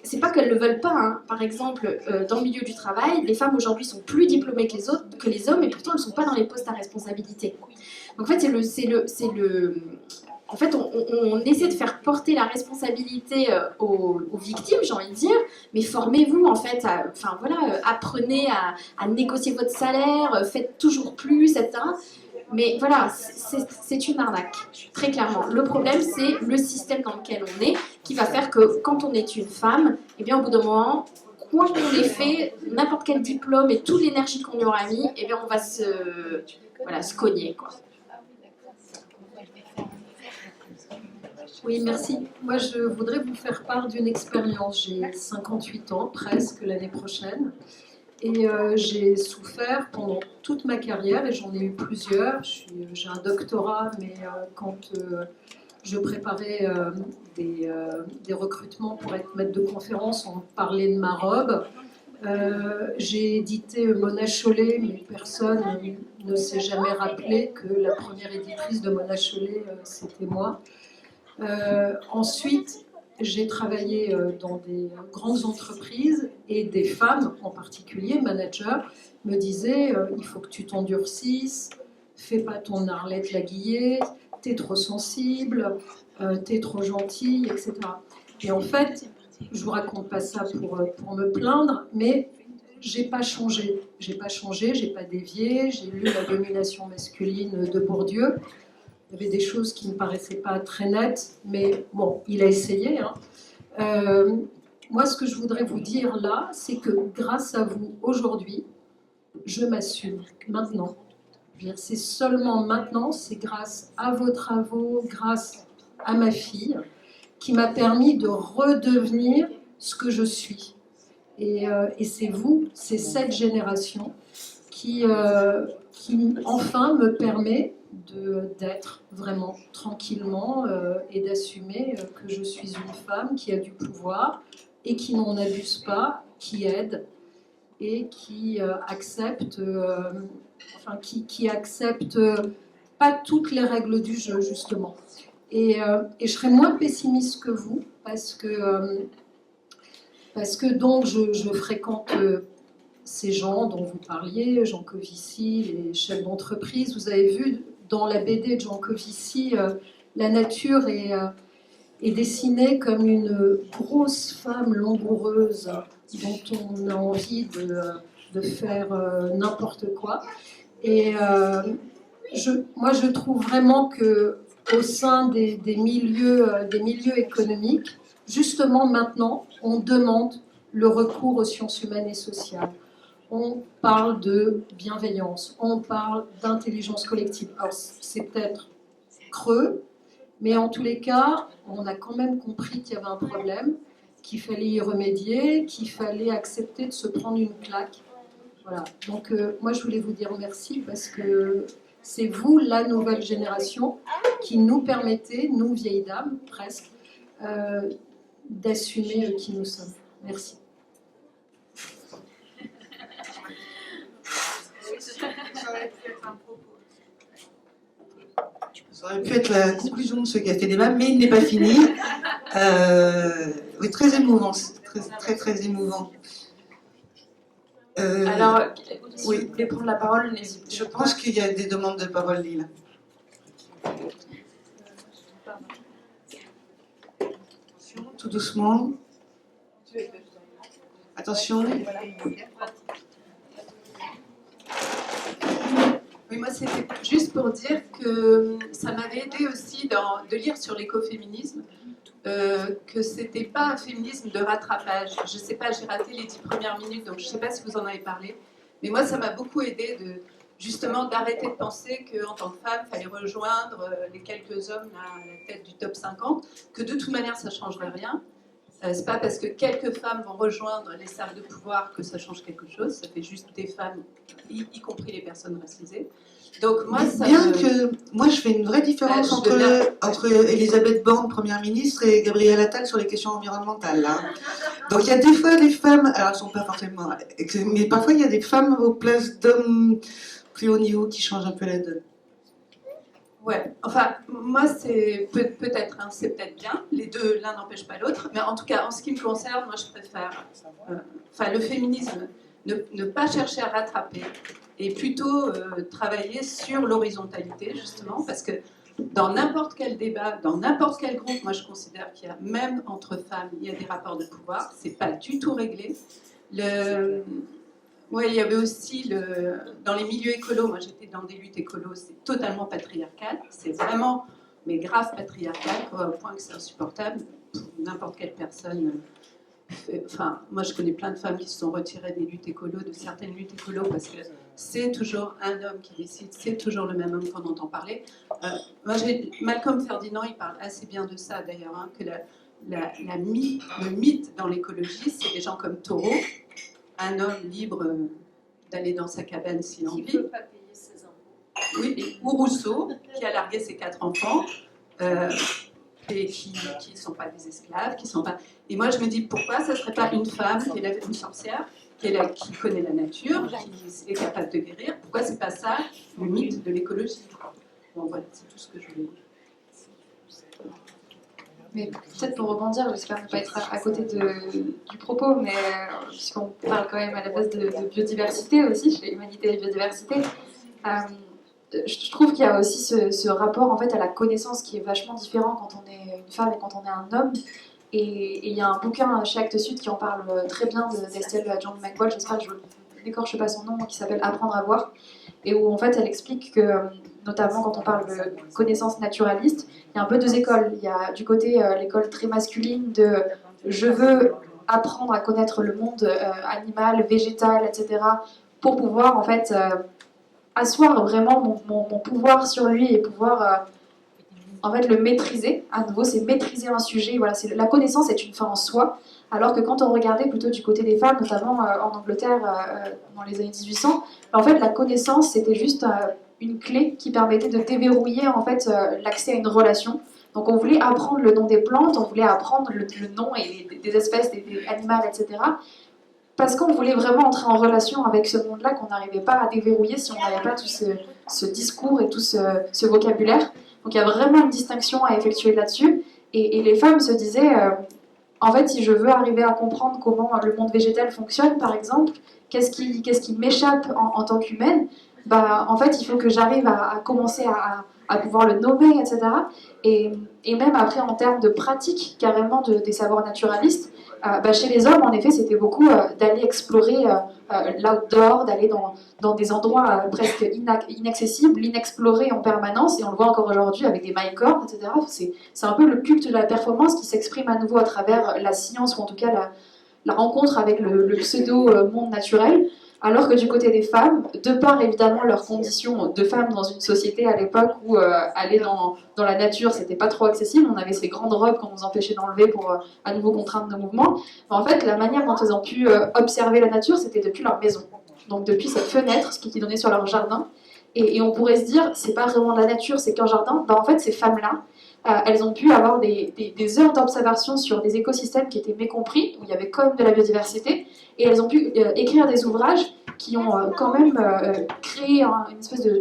c'est pas qu'elles ne le veulent pas, hein. Par exemple, dans le milieu du travail, les femmes aujourd'hui sont plus diplômées que les hommes, et pourtant elles ne sont pas dans les postes à responsabilité. Donc en fait, en fait, on essaie de faire porter la responsabilité aux victimes, j'ai envie de dire, mais formez-vous en fait, apprenez à négocier votre salaire, faites toujours plus, etc. Mais voilà, c'est une arnaque, très clairement. Le problème, c'est le système dans lequel on est, qui va faire que quand on est une femme, eh bien au bout d'un moment, quoi qu'on ait fait, n'importe quel diplôme et toute l'énergie qu'on y aura mis, eh bien on va se cogner, quoi. Oui, merci. Moi, je voudrais vous faire part d'une expérience. J'ai 58 ans, presque, l'année prochaine. Et j'ai souffert pendant toute ma carrière, et j'en ai eu plusieurs. J'ai un doctorat, mais quand je préparais des recrutements pour être maître de conférence, on parlait de ma robe. J'ai édité Mona Chollet, mais personne ne s'est jamais rappelé que la première éditrice de Mona Chollet, c'était moi. Ensuite, j'ai travaillé dans des grandes entreprises, et des femmes en particulier, managers, me disaient il faut que tu t'endurcisses, fais pas ton Arlette Laguillet, t'es trop sensible, t'es trop gentille, etc. Et en fait, je vous raconte pas ça pour me plaindre, mais j'ai pas changé, j'ai pas dévié, j'ai lu La domination masculine de Bourdieu. Il y avait des choses qui ne me paraissaient pas très nettes, mais bon, il a essayé. Hein. Moi, ce que je voudrais vous dire là, c'est que grâce à vous, aujourd'hui, je m'assume, maintenant. C'est seulement maintenant, c'est grâce à vos travaux, grâce à ma fille, qui m'a permis de redevenir ce que je suis. Et c'est vous, c'est cette génération qui enfin me permet d'être vraiment tranquillement et d'assumer que je suis une femme qui a du pouvoir et qui n'en abuse pas, qui aide et qui accepte, qui accepte pas toutes les règles du jeu, justement. Et je serais moins pessimiste que vous parce que donc je fréquente ces gens dont vous parliez, Jean Covici, les chefs d'entreprise. Vous avez vu dans la BD de Jean Covici, la nature est dessinée comme une grosse femme langoureuse dont on a envie de faire n'importe quoi. Et moi, je trouve vraiment qu'au sein des milieux économiques, justement maintenant, on demande le recours aux sciences humaines et sociales. On parle de bienveillance, on parle d'intelligence collective. Alors, c'est peut-être creux, mais en tous les cas, on a quand même compris qu'il y avait un problème, qu'il fallait y remédier, qu'il fallait accepter de se prendre une claque. Voilà. Donc, moi, je voulais vous dire merci parce que c'est vous, la nouvelle génération, qui nous permettez, nous, vieilles dames, presque, d'assumer qui nous sommes. Merci. Ça aurait pu être la conclusion de ce café débat, mais il n'est pas fini. Oui, très émouvant, très émouvant. Alors, si oui. vous voulez prendre la parole, n'hésitez pas. Je pense qu'il y a des demandes de parole, Lille. Tout doucement. Attention. Oui, moi c'était juste pour dire que ça m'avait aidé aussi de lire sur l'écoféminisme que c'était pas un féminisme de rattrapage. Je sais pas, j'ai raté les 10 premières minutes, donc je sais pas si vous en avez parlé. Mais moi, ça m'a beaucoup aidé justement d'arrêter de penser qu'en tant que femme, il fallait rejoindre les quelques hommes à la tête du top 50, que de toute manière, ça ne changerait rien. C'est pas parce que quelques femmes vont rejoindre les cercles de pouvoir que ça change quelque chose. Ça fait juste des femmes, y compris les personnes racisées. Donc moi, moi, je fais une vraie différence entre Elisabeth Borne, Première ministre, et Gabriel Attal sur les questions environnementales. Là. Donc il y a des fois des femmes, alors elles ne sont pas forcément, mais parfois il y a des femmes aux places d'hommes plus haut niveau qui changent un peu la donne. Ouais, enfin, moi, c'est peut-être, hein, c'est peut-être bien. Les deux, l'un n'empêche pas l'autre. Mais en tout cas, en ce qui me concerne, moi, je préfère le féminisme, ne pas chercher à rattraper et plutôt travailler sur l'horizontalité, justement, parce que dans n'importe quel débat, dans n'importe quel groupe, moi, je considère qu'il y a, même entre femmes, il y a des rapports de pouvoir. C'est pas du tout réglé. Oui, il y avait aussi, dans les milieux écolos, moi j'étais dans des luttes écolos, c'est totalement patriarcal, c'est vraiment, mais grave patriarcal, au point que c'est insupportable pour n'importe quelle personne. Enfin, moi je connais plein de femmes qui se sont retirées des luttes écolos, de certaines luttes écolos, parce que c'est toujours un homme qui décide, c'est toujours le même homme qu'on entend parler. Malcolm Ferdinand, il parle assez bien de ça d'ailleurs, hein, que le mythe dans l'écologie, c'est des gens comme Thoreau, un homme libre d'aller dans sa cabane s'il en vit. Qui ne peut pas payer ses impôts. Oui, ou Rousseau, qui a largué ses 4 enfants, et qui ne sont pas des esclaves, qui sont pas... Et moi, je me dis, pourquoi ça ne serait pas une femme qui est une sorcière, qui connaît la nature, qui est capable de guérir? Pourquoi c'est pas ça, le mythe de l'écologie? Bon, voilà, c'est tout ce que je voulais dire. Mais peut-être pour rebondir, j'espère ne pas être à côté du propos, mais puisqu'on parle quand même à la base de biodiversité aussi, chez Humanité et Biodiversité, je trouve qu'il y a aussi ce rapport en fait à la connaissance qui est vachement différent quand on est une femme et quand on est un homme. Et il y a un bouquin chez Actes Sud qui en parle très bien d'Estelle John McWall, j'espère que je ne décorche pas son nom, qui s'appelle Apprendre à voir, et où en fait elle explique que, notamment quand on parle de connaissances naturalistes, il y a un peu 2 écoles. Il y a du côté l'école très masculine de je veux apprendre à connaître le monde animal, végétal, etc. pour pouvoir en fait asseoir vraiment mon pouvoir sur lui et pouvoir en fait le maîtriser. À nouveau, c'est maîtriser un sujet. Voilà, la connaissance est une fin en soi. Alors que quand on regardait plutôt du côté des femmes, notamment en Angleterre dans les années 1800, en fait la connaissance c'était juste une clé qui permettait de déverrouiller en fait l'accès à une relation. Donc on voulait apprendre le nom des plantes, on voulait apprendre le nom et des espèces, des animaux, etc. Parce qu'on voulait vraiment entrer en relation avec ce monde-là qu'on n'arrivait pas à déverrouiller si on n'avait pas tout ce discours et tout ce vocabulaire. Donc il y a vraiment une distinction à effectuer là-dessus. Et les femmes se disaient, en fait, si je veux arriver à comprendre comment le monde végétal fonctionne, par exemple, qu'est-ce qui m'échappe en tant qu'humaine, bah, en fait, il faut que j'arrive à commencer à pouvoir le nommer, etc. Et même après, en termes de pratique, carrément des savoirs naturalistes, bah, chez les hommes, en effet, c'était beaucoup d'aller explorer l'outdoor, d'aller dans des endroits presque inaccessibles, inexplorés en permanence, et on le voit encore aujourd'hui avec des Minecorps, etc. C'est un peu le culte de la performance qui s'exprime à nouveau à travers la science, ou en tout cas la rencontre avec le pseudo-monde naturel. Alors que du côté des femmes, de par évidemment leurs conditions de femmes dans une société à l'époque où aller dans la nature c'était pas trop accessible, on avait ces grandes robes qu'on nous empêchait d'enlever pour à nouveau contraindre nos mouvements, mais en fait la manière dont elles ont pu observer la nature c'était depuis leur maison, donc depuis cette fenêtre, ce qui donnait sur leur jardin, et on pourrait se dire c'est pas vraiment de la nature, c'est qu'un jardin, bah en fait ces femmes-là, elles ont pu avoir des heures d'observation sur des écosystèmes qui étaient mécompris, où il y avait quand même de la biodiversité, et elles ont pu écrire des ouvrages qui ont quand même créé une espèce de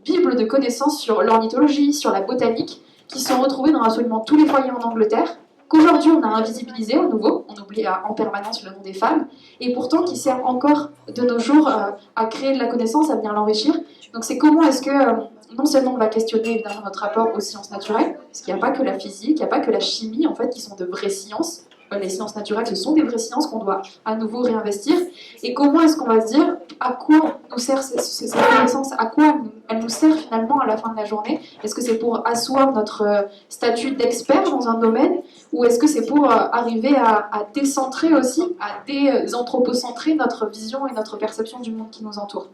bible de connaissances sur l'ornithologie, sur la botanique, qui sont retrouvées dans absolument tous les foyers en Angleterre, qu'aujourd'hui on a invisibilisé à nouveau, on oublie en permanence le nom des femmes, et pourtant qui sert encore de nos jours à créer de la connaissance, à bien l'enrichir. Donc c'est comment est-ce que non seulement on va questionner évidemment notre rapport aux sciences naturelles, parce qu'il n'y a pas que la physique, il n'y a pas que la chimie en fait qui sont de vraies sciences, les sciences naturelles, ce sont des vraies sciences qu'on doit à nouveau réinvestir. Et comment est-ce qu'on va se dire à quoi nous sert cette connaissance, à quoi elle nous sert finalement à la fin de la journée? Est-ce que c'est pour asseoir notre statut d'expert dans un domaine, ou est-ce que c'est pour arriver à décentrer aussi, à désanthropocentrer notre vision et notre perception du monde qui nous entoure?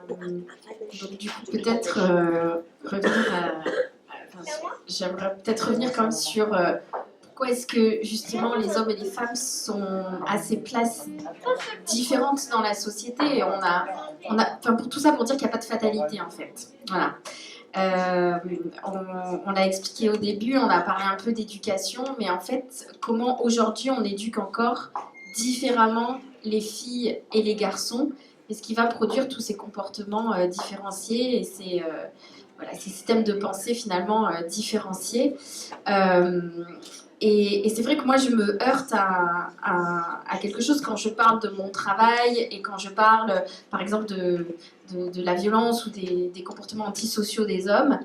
Donc du coup, peut-être revenir j'aimerais peut-être revenir quand même sur pourquoi est-ce que justement les hommes et les femmes sont à ces places différentes dans la société. Et pour tout ça, pour dire qu'il n'y a pas de fatalité en fait. Voilà. On l'a expliqué au début, on a parlé un peu d'éducation, mais en fait, comment aujourd'hui on éduque encore différemment les filles et les garçons, et ce qui va produire tous ces comportements différenciés et ces systèmes de pensée finalement différenciés. Et c'est vrai que moi je me heurte à quelque chose quand je parle de mon travail et quand je parle par exemple de la violence ou des comportements antisociaux des hommes.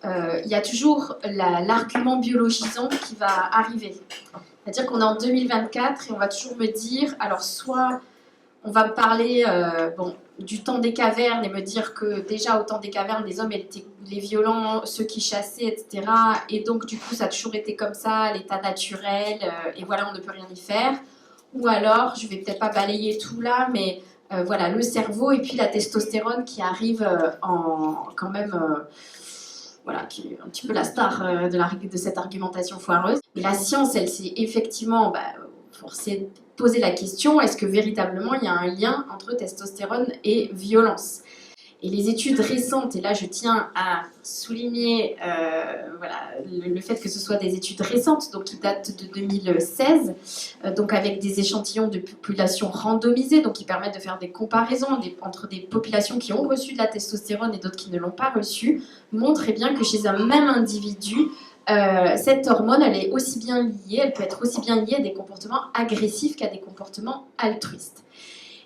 Il y a toujours l'argument biologisant qui va arriver. C'est-à-dire qu'on est en 2024 et on va toujours me dire, alors soit on va me parler du temps des cavernes et me dire que déjà au temps des cavernes, les hommes étaient les violents, ceux qui chassaient, etc. Et donc du coup, ça a toujours été comme ça, l'état naturel, et voilà, on ne peut rien y faire. Ou alors, je vais peut-être pas balayer tout là, mais voilà, le cerveau et puis la testostérone qui arrive quand même... voilà, qui est un petit peu la star de cette argumentation foireuse. Mais la science, elle s'est effectivement forcée poser la question, est-ce que véritablement il y a un lien entre testostérone et violence? Et les études récentes, et là je tiens à souligner le fait que ce soit des études récentes, donc qui datent de 2016, donc avec des échantillons de populations randomisées, donc qui permettent de faire des comparaisons entre des populations qui ont reçu de la testostérone et d'autres qui ne l'ont pas reçue, montrent eh bien que chez un même individu, cette hormone, elle est aussi bien liée, elle peut être aussi bien liée à des comportements agressifs qu'à des comportements altruistes.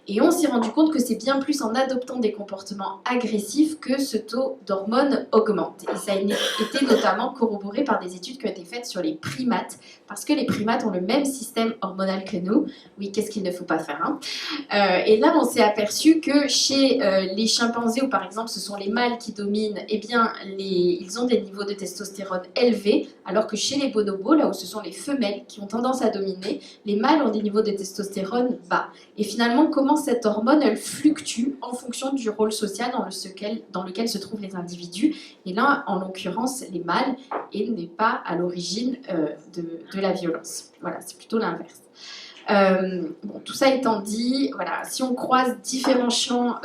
Et on s'est rendu compte que c'est bien plus en adoptant des comportements agressifs que ce taux d'hormones augmente. Et ça a été notamment corroboré par des études qui ont été faites sur les primates, parce que les primates ont le même système hormonal que nous. Oui, qu'est-ce qu'il ne faut pas faire, hein. Et là, on s'est aperçu que chez les chimpanzés, où par exemple ce sont les mâles qui dominent, eh bien, ils ont des niveaux de testostérone élevés, alors que chez les bonobos, là où ce sont les femelles qui ont tendance à dominer, les mâles ont des niveaux de testostérone bas. Et finalement, comment cette hormone, elle fluctue en fonction du rôle social dans lequel se trouvent les individus. Et là, en l'occurrence, les mâles, et n'est pas à l'origine de la violence. Voilà, c'est plutôt l'inverse. Tout ça étant dit, voilà, si on croise différents champs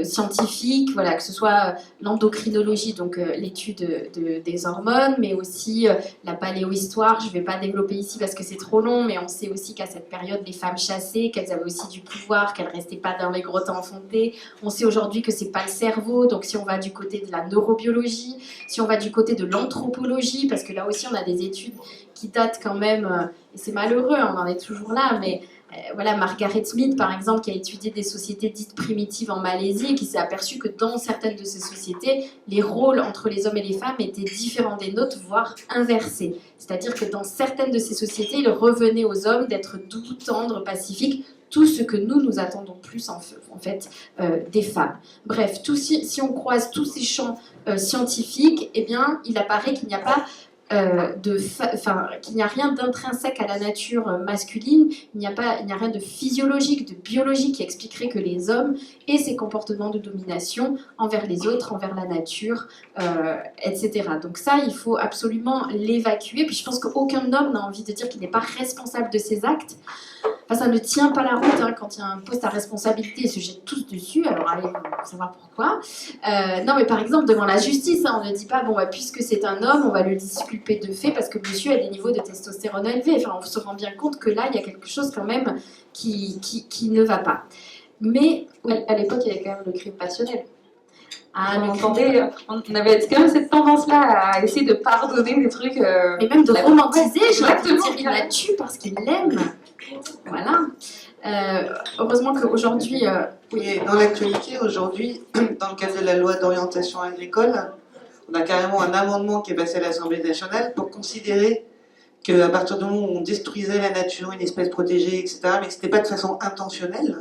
scientifiques, voilà, que ce soit l'endocrinologie, donc l'étude des hormones, mais aussi la paléohistoire, je ne vais pas développer ici parce que c'est trop long, mais on sait aussi qu'à cette période, les femmes chassaient, qu'elles avaient aussi du pouvoir, qu'elles ne restaient pas dans les grottes enfoncées. On sait aujourd'hui que ce n'est pas le cerveau, donc si on va du côté de la neurobiologie, si on va du côté de l'anthropologie, parce que là aussi on a des études qui datent quand même, et c'est malheureux, on en est toujours là, mais voilà, Margaret Mead par exemple, qui a étudié des sociétés dites primitives en Malaisie et qui s'est aperçu que dans certaines de ces sociétés, les rôles entre les hommes et les femmes étaient différents des nôtres, voire inversés. C'est-à-dire que dans certaines de ces sociétés, il revenait aux hommes d'être doux, tendres, pacifiques, tout ce que nous attendons plus en fait des femmes. Bref, si on croise tous ces champs scientifiques, eh bien, il apparaît qu'il n'y a pas qu'il n'y a rien d'intrinsèque à la nature masculine, il n'y a rien de physiologique, de biologique qui expliquerait que les hommes aient ces comportements de domination envers les autres, envers la nature, etc. Donc ça, il faut absolument l'évacuer. Puis je pense qu'aucun homme n'a envie de dire qu'il n'est pas responsable de ses actes. Enfin, ça ne tient pas la route, hein, quand il y a un poste à responsabilité, ils se jettent tous dessus, alors allez savoir pourquoi. Non mais par exemple devant la justice, hein, on ne dit pas bon puisque c'est un homme, on va le disculper de fait parce que monsieur a des niveaux de testostérone élevés. Enfin, on se rend bien compte que là il y a quelque chose quand même qui ne va pas. Mais à l'époque il y avait quand même le crime passionnel. On avait quand même cette tendance-là à essayer de pardonner des trucs... Mais même de romantiser, je dire, il la tue parce qu'il l'aime. Voilà. Heureusement qu'aujourd'hui... Oui, dans l'actualité, aujourd'hui, dans le cadre de la loi d'orientation agricole, On a carrément un amendement qui est passé à l'Assemblée nationale pour considérer qu'à partir du moment où on détruisait la nature, une espèce protégée, etc., mais que ce n'était pas de façon intentionnelle,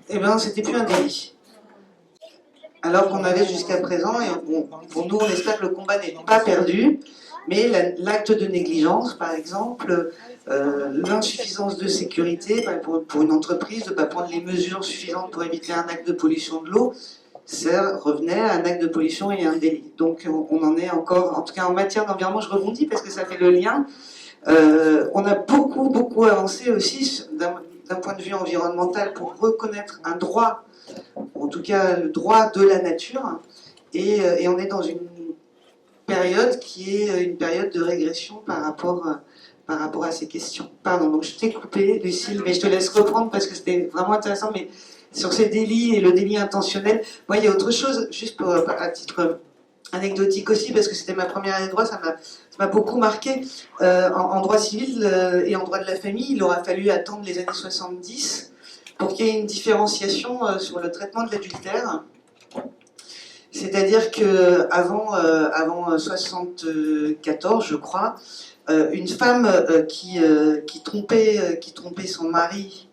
eh bien, c'était plus un délit. Alors qu'on avait jusqu'à présent, et bon, pour nous, on espère que le combat n'est pas perdu, mais l'acte de négligence, par exemple, l'insuffisance de sécurité pour une entreprise, de ne pas prendre les mesures suffisantes pour éviter un acte de pollution de l'eau, ça revenait à un acte de pollution et un délit. Donc on en est encore, en tout cas en matière d'environnement, je rebondis parce que ça fait le lien. On a beaucoup avancé aussi d'un point de vue environnemental pour reconnaître un droit, en tout cas le droit de la nature, et on est dans une période qui est une période de régression par rapport à ces questions. Pardon, donc je t'ai coupé, Lucille, mais je te laisse reprendre parce que c'était vraiment intéressant, mais sur ces délits et le délit intentionnel, moi il y a autre chose, juste à titre anecdotique aussi, parce que c'était ma première année de droit, ça m'a beaucoup marqué. En droit civil et en droit de la famille, il aura fallu attendre les années 70 pour qu'il y ait une différenciation sur le traitement de l'adultère. C'est-à-dire qu'avant 74, je crois, une femme qui trompait son mari,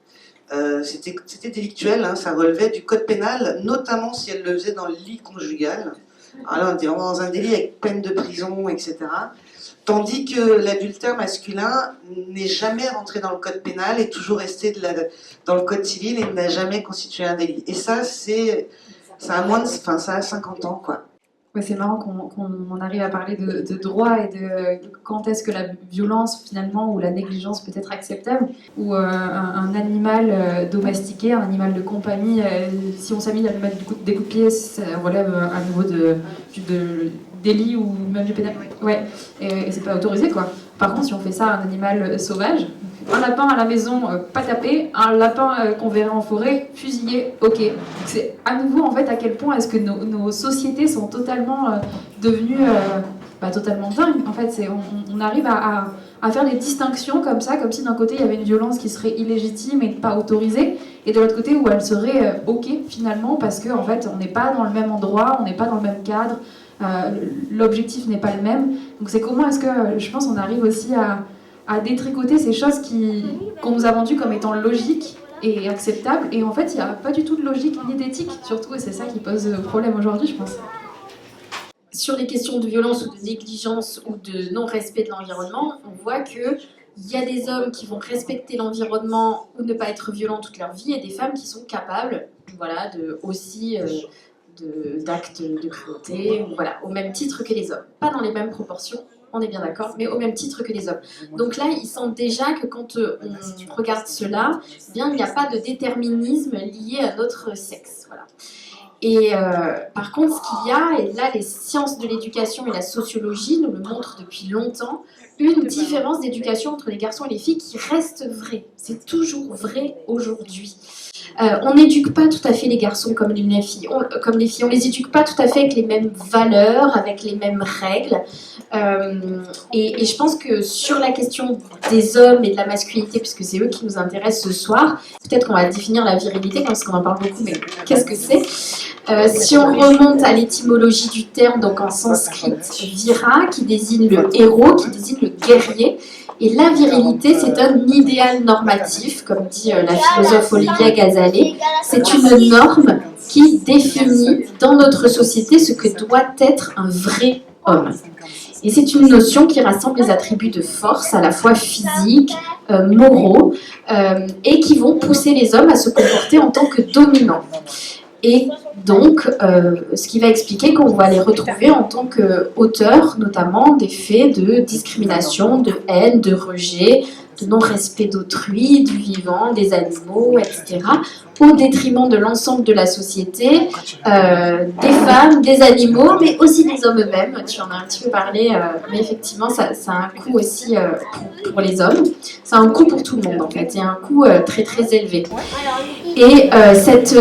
c'était délictuel, hein, ça relevait du code pénal, notamment si elle le faisait dans le lit conjugal. Alors là, on était vraiment dans un délit avec peine de prison, etc. Tandis que l'adultère masculin n'est jamais rentré dans le code pénal, est toujours resté dans le code civil et n'a jamais constitué un délit. Et ça, ça a 50 ans, quoi. Ouais, c'est marrant qu'on arrive à parler de droit et de quand est-ce que la violence finalement ou la négligence peut être acceptable, ou un animal domestiqué, un animal de compagnie, si on s'amuse à lui mettre des coups de pied, ça relève à nouveau de délit ou même du pénal. Ouais, et c'est pas autorisé quoi. Par contre, si on fait ça à un animal sauvage, un lapin à la maison, pas tapé, un lapin qu'on verrait en forêt, fusillé, ok. C'est à nouveau en fait à quel point est-ce que nos sociétés sont totalement devenues totalement dingues. En fait, on arrive à faire des distinctions comme ça, comme si d'un côté il y avait une violence qui serait illégitime et pas autorisée, et de l'autre côté où elle serait ok finalement parce que en fait on n'est pas dans le même endroit, on n'est pas dans le même cadre, l'objectif n'est pas le même. Donc c'est comment est-ce que je pense on arrive aussi à détricoter ces choses qu'on nous a vendues comme étant logiques et acceptables, et en fait il n'y a pas du tout de logique ni d'éthique surtout, et c'est ça qui pose problème aujourd'hui, je pense. Sur les questions de violence ou de négligence ou de non-respect de l'environnement, on voit qu'il y a des hommes qui vont respecter l'environnement ou ne pas être violents toute leur vie, et des femmes qui sont capables d'actes de cruauté, voilà, au même titre que les hommes. Pas dans les mêmes proportions, on est bien d'accord, mais au même titre que les hommes. Donc là, il semble déjà que quand on regarde cela, eh bien, il n'y a pas de déterminisme lié à notre sexe. Voilà. Et par contre, ce qu'il y a, et là les sciences de l'éducation et la sociologie nous le montrent depuis longtemps, une différence d'éducation entre les garçons et les filles qui reste vraie. C'est toujours vrai aujourd'hui. On n'éduque pas tout à fait les garçons comme les filles. On les éduque pas tout à fait avec les mêmes valeurs, avec les mêmes règles. Et je pense que sur la question des hommes et de la masculinité, puisque c'est eux qui nous intéressent ce soir, peut-être qu'on va définir la virilité, parce qu'on en parle beaucoup, mais qu'est-ce que c'est ? Si on remonte à l'étymologie du terme, donc en sanskrit, vira, qui désigne le héros, qui désigne le guerrier, et la virilité, c'est un idéal normatif, comme dit la philosophe Olivia Gazzalé. C'est une norme qui définit dans notre société ce que doit être un vrai homme. Et c'est une notion qui rassemble les attributs de force, à la fois physiques, moraux, et qui vont pousser les hommes à se comporter en tant que dominants. Et donc, ce qui va expliquer qu'on va les retrouver en tant qu'auteurs, notamment des faits de discrimination, de haine, de rejet, de non-respect d'autrui, du vivant, des animaux, etc., au détriment de l'ensemble de la société, des femmes, des animaux, mais aussi des hommes eux-mêmes. Tu en as un petit peu parlé, mais effectivement, ça a un coût aussi pour les hommes. Ça a un coût pour tout le monde, en fait, et un coût très très élevé. Et cette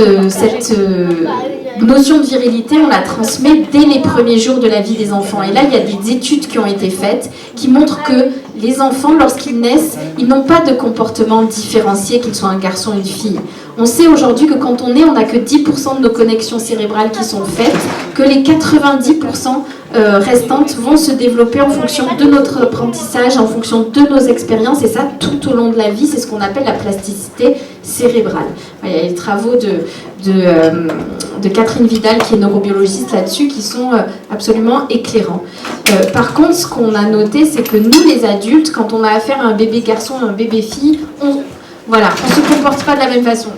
notion de virilité, on la transmet dès les premiers jours de la vie des enfants. Et là, il y a des études qui ont été faites qui montrent que les enfants, lorsqu'ils naissent, ils n'ont pas de comportement différencié, qu'ils soient un garçon ou une fille. On sait aujourd'hui que quand on est, on n'a que 10% de nos connexions cérébrales qui sont faites, que les 90% restantes vont se développer en fonction de notre apprentissage, en fonction de nos expériences, et ça tout au long de la vie, c'est ce qu'on appelle la plasticité cérébrale. Il y a les travaux de Catherine Vidal, qui est neurobiologiste là-dessus, qui sont absolument éclairants. Par contre, ce qu'on a noté, c'est que nous, les adultes, quand on a affaire à un bébé garçon, un bébé fille, on se comporte pas de la même façon.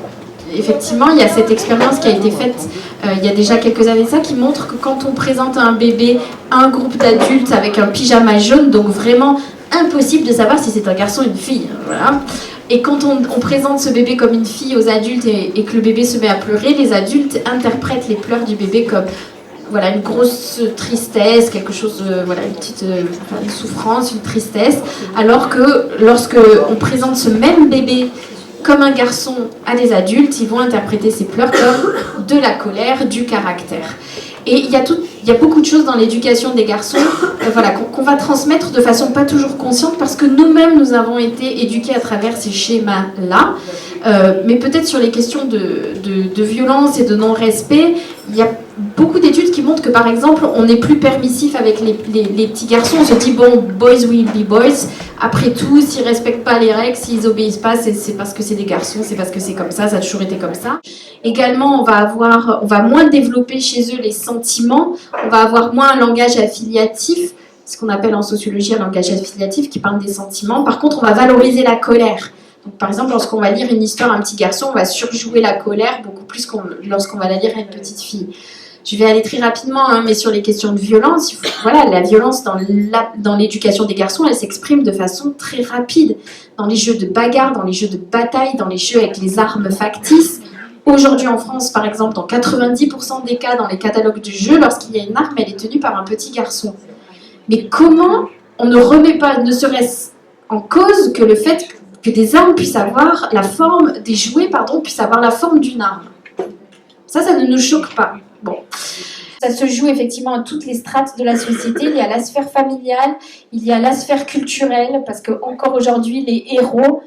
Effectivement, il y a cette expérience qui a été faite il y a déjà quelques années de ça, qui montre que quand on présente un bébé à un groupe d'adultes avec un pyjama jaune, donc vraiment impossible de savoir si c'est un garçon ou une fille. Voilà. Et quand on présente ce bébé comme une fille aux adultes et que le bébé se met à pleurer, les adultes interprètent les pleurs du bébé comme une grosse tristesse, quelque chose, une petite une souffrance, une tristesse, alors que lorsque on présente ce même bébé comme un garçon à des adultes, ils vont interpréter ces pleurs comme de la colère, du caractère. Et il y a beaucoup de choses dans l'éducation des garçons qu'on va transmettre de façon pas toujours consciente, parce que nous-mêmes, nous avons été éduqués à travers ces schémas-là. Mais peut-être sur les questions de violence et de non-respect, il y a beaucoup d'études qui montrent que, par exemple, on est plus permissif avec les petits garçons. On se dit, bon, boys will be boys. Après tout, s'ils respectent pas les règles, s'ils obéissent pas, c'est parce que c'est des garçons, c'est parce que c'est comme ça a toujours été comme ça. Également, on va moins développer chez eux les sentiments, on va avoir moins un langage affiliatif, ce qu'on appelle en sociologie un langage affiliatif qui parle des sentiments. Par contre, on va valoriser la colère. Donc, par exemple, lorsqu'on va lire une histoire à un petit garçon, on va surjouer la colère beaucoup plus que lorsqu'on va la lire à une petite fille. Je vais aller très rapidement, mais sur les questions de violence, la violence dans l'éducation des garçons, elle s'exprime de façon très rapide. Dans les jeux de bagarre, dans les jeux de bataille, dans les jeux avec les armes factices. Aujourd'hui en France, par exemple, dans 90% des cas, dans les catalogues du jeu, lorsqu'il y a une arme, elle est tenue par un petit garçon. Mais comment on ne remet pas, ne serait-ce en cause que le fait que des armes puissent avoir la forme, des jouets, puissent avoir la forme d'une arme. Ça ne nous choque pas. Bon. Ça se joue effectivement à toutes les strates de la société. Il y a la sphère familiale, il y a la sphère culturelle, parce qu'encore aujourd'hui, les héros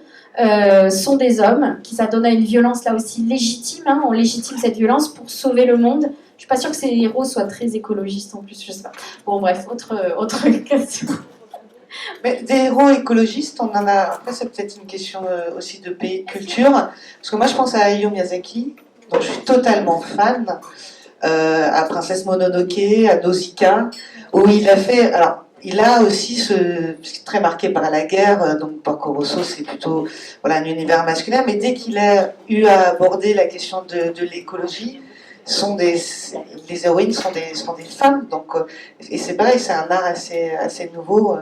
sont des hommes, qui ça donne à une violence là aussi légitime. On légitime cette violence pour sauver le monde. Je suis pas sûre que ces héros soient très écologistes en plus, je sais pas. Bon bref, autre question. Mais des héros écologistes, on en a. Après, c'est peut-être une question aussi de pays de culture. Parce que moi, je pense à Hayao Miyazaki, dont je suis totalement fan, à Princesse Mononoke, à Nausicaa, où il a fait. Alors, il a aussi très marqué par la guerre, donc Porco Rosso, c'est plutôt un univers masculin, mais dès qu'il a eu à aborder la question de l'écologie, les héroïnes sont des femmes, donc, et c'est pareil, c'est un art assez nouveau.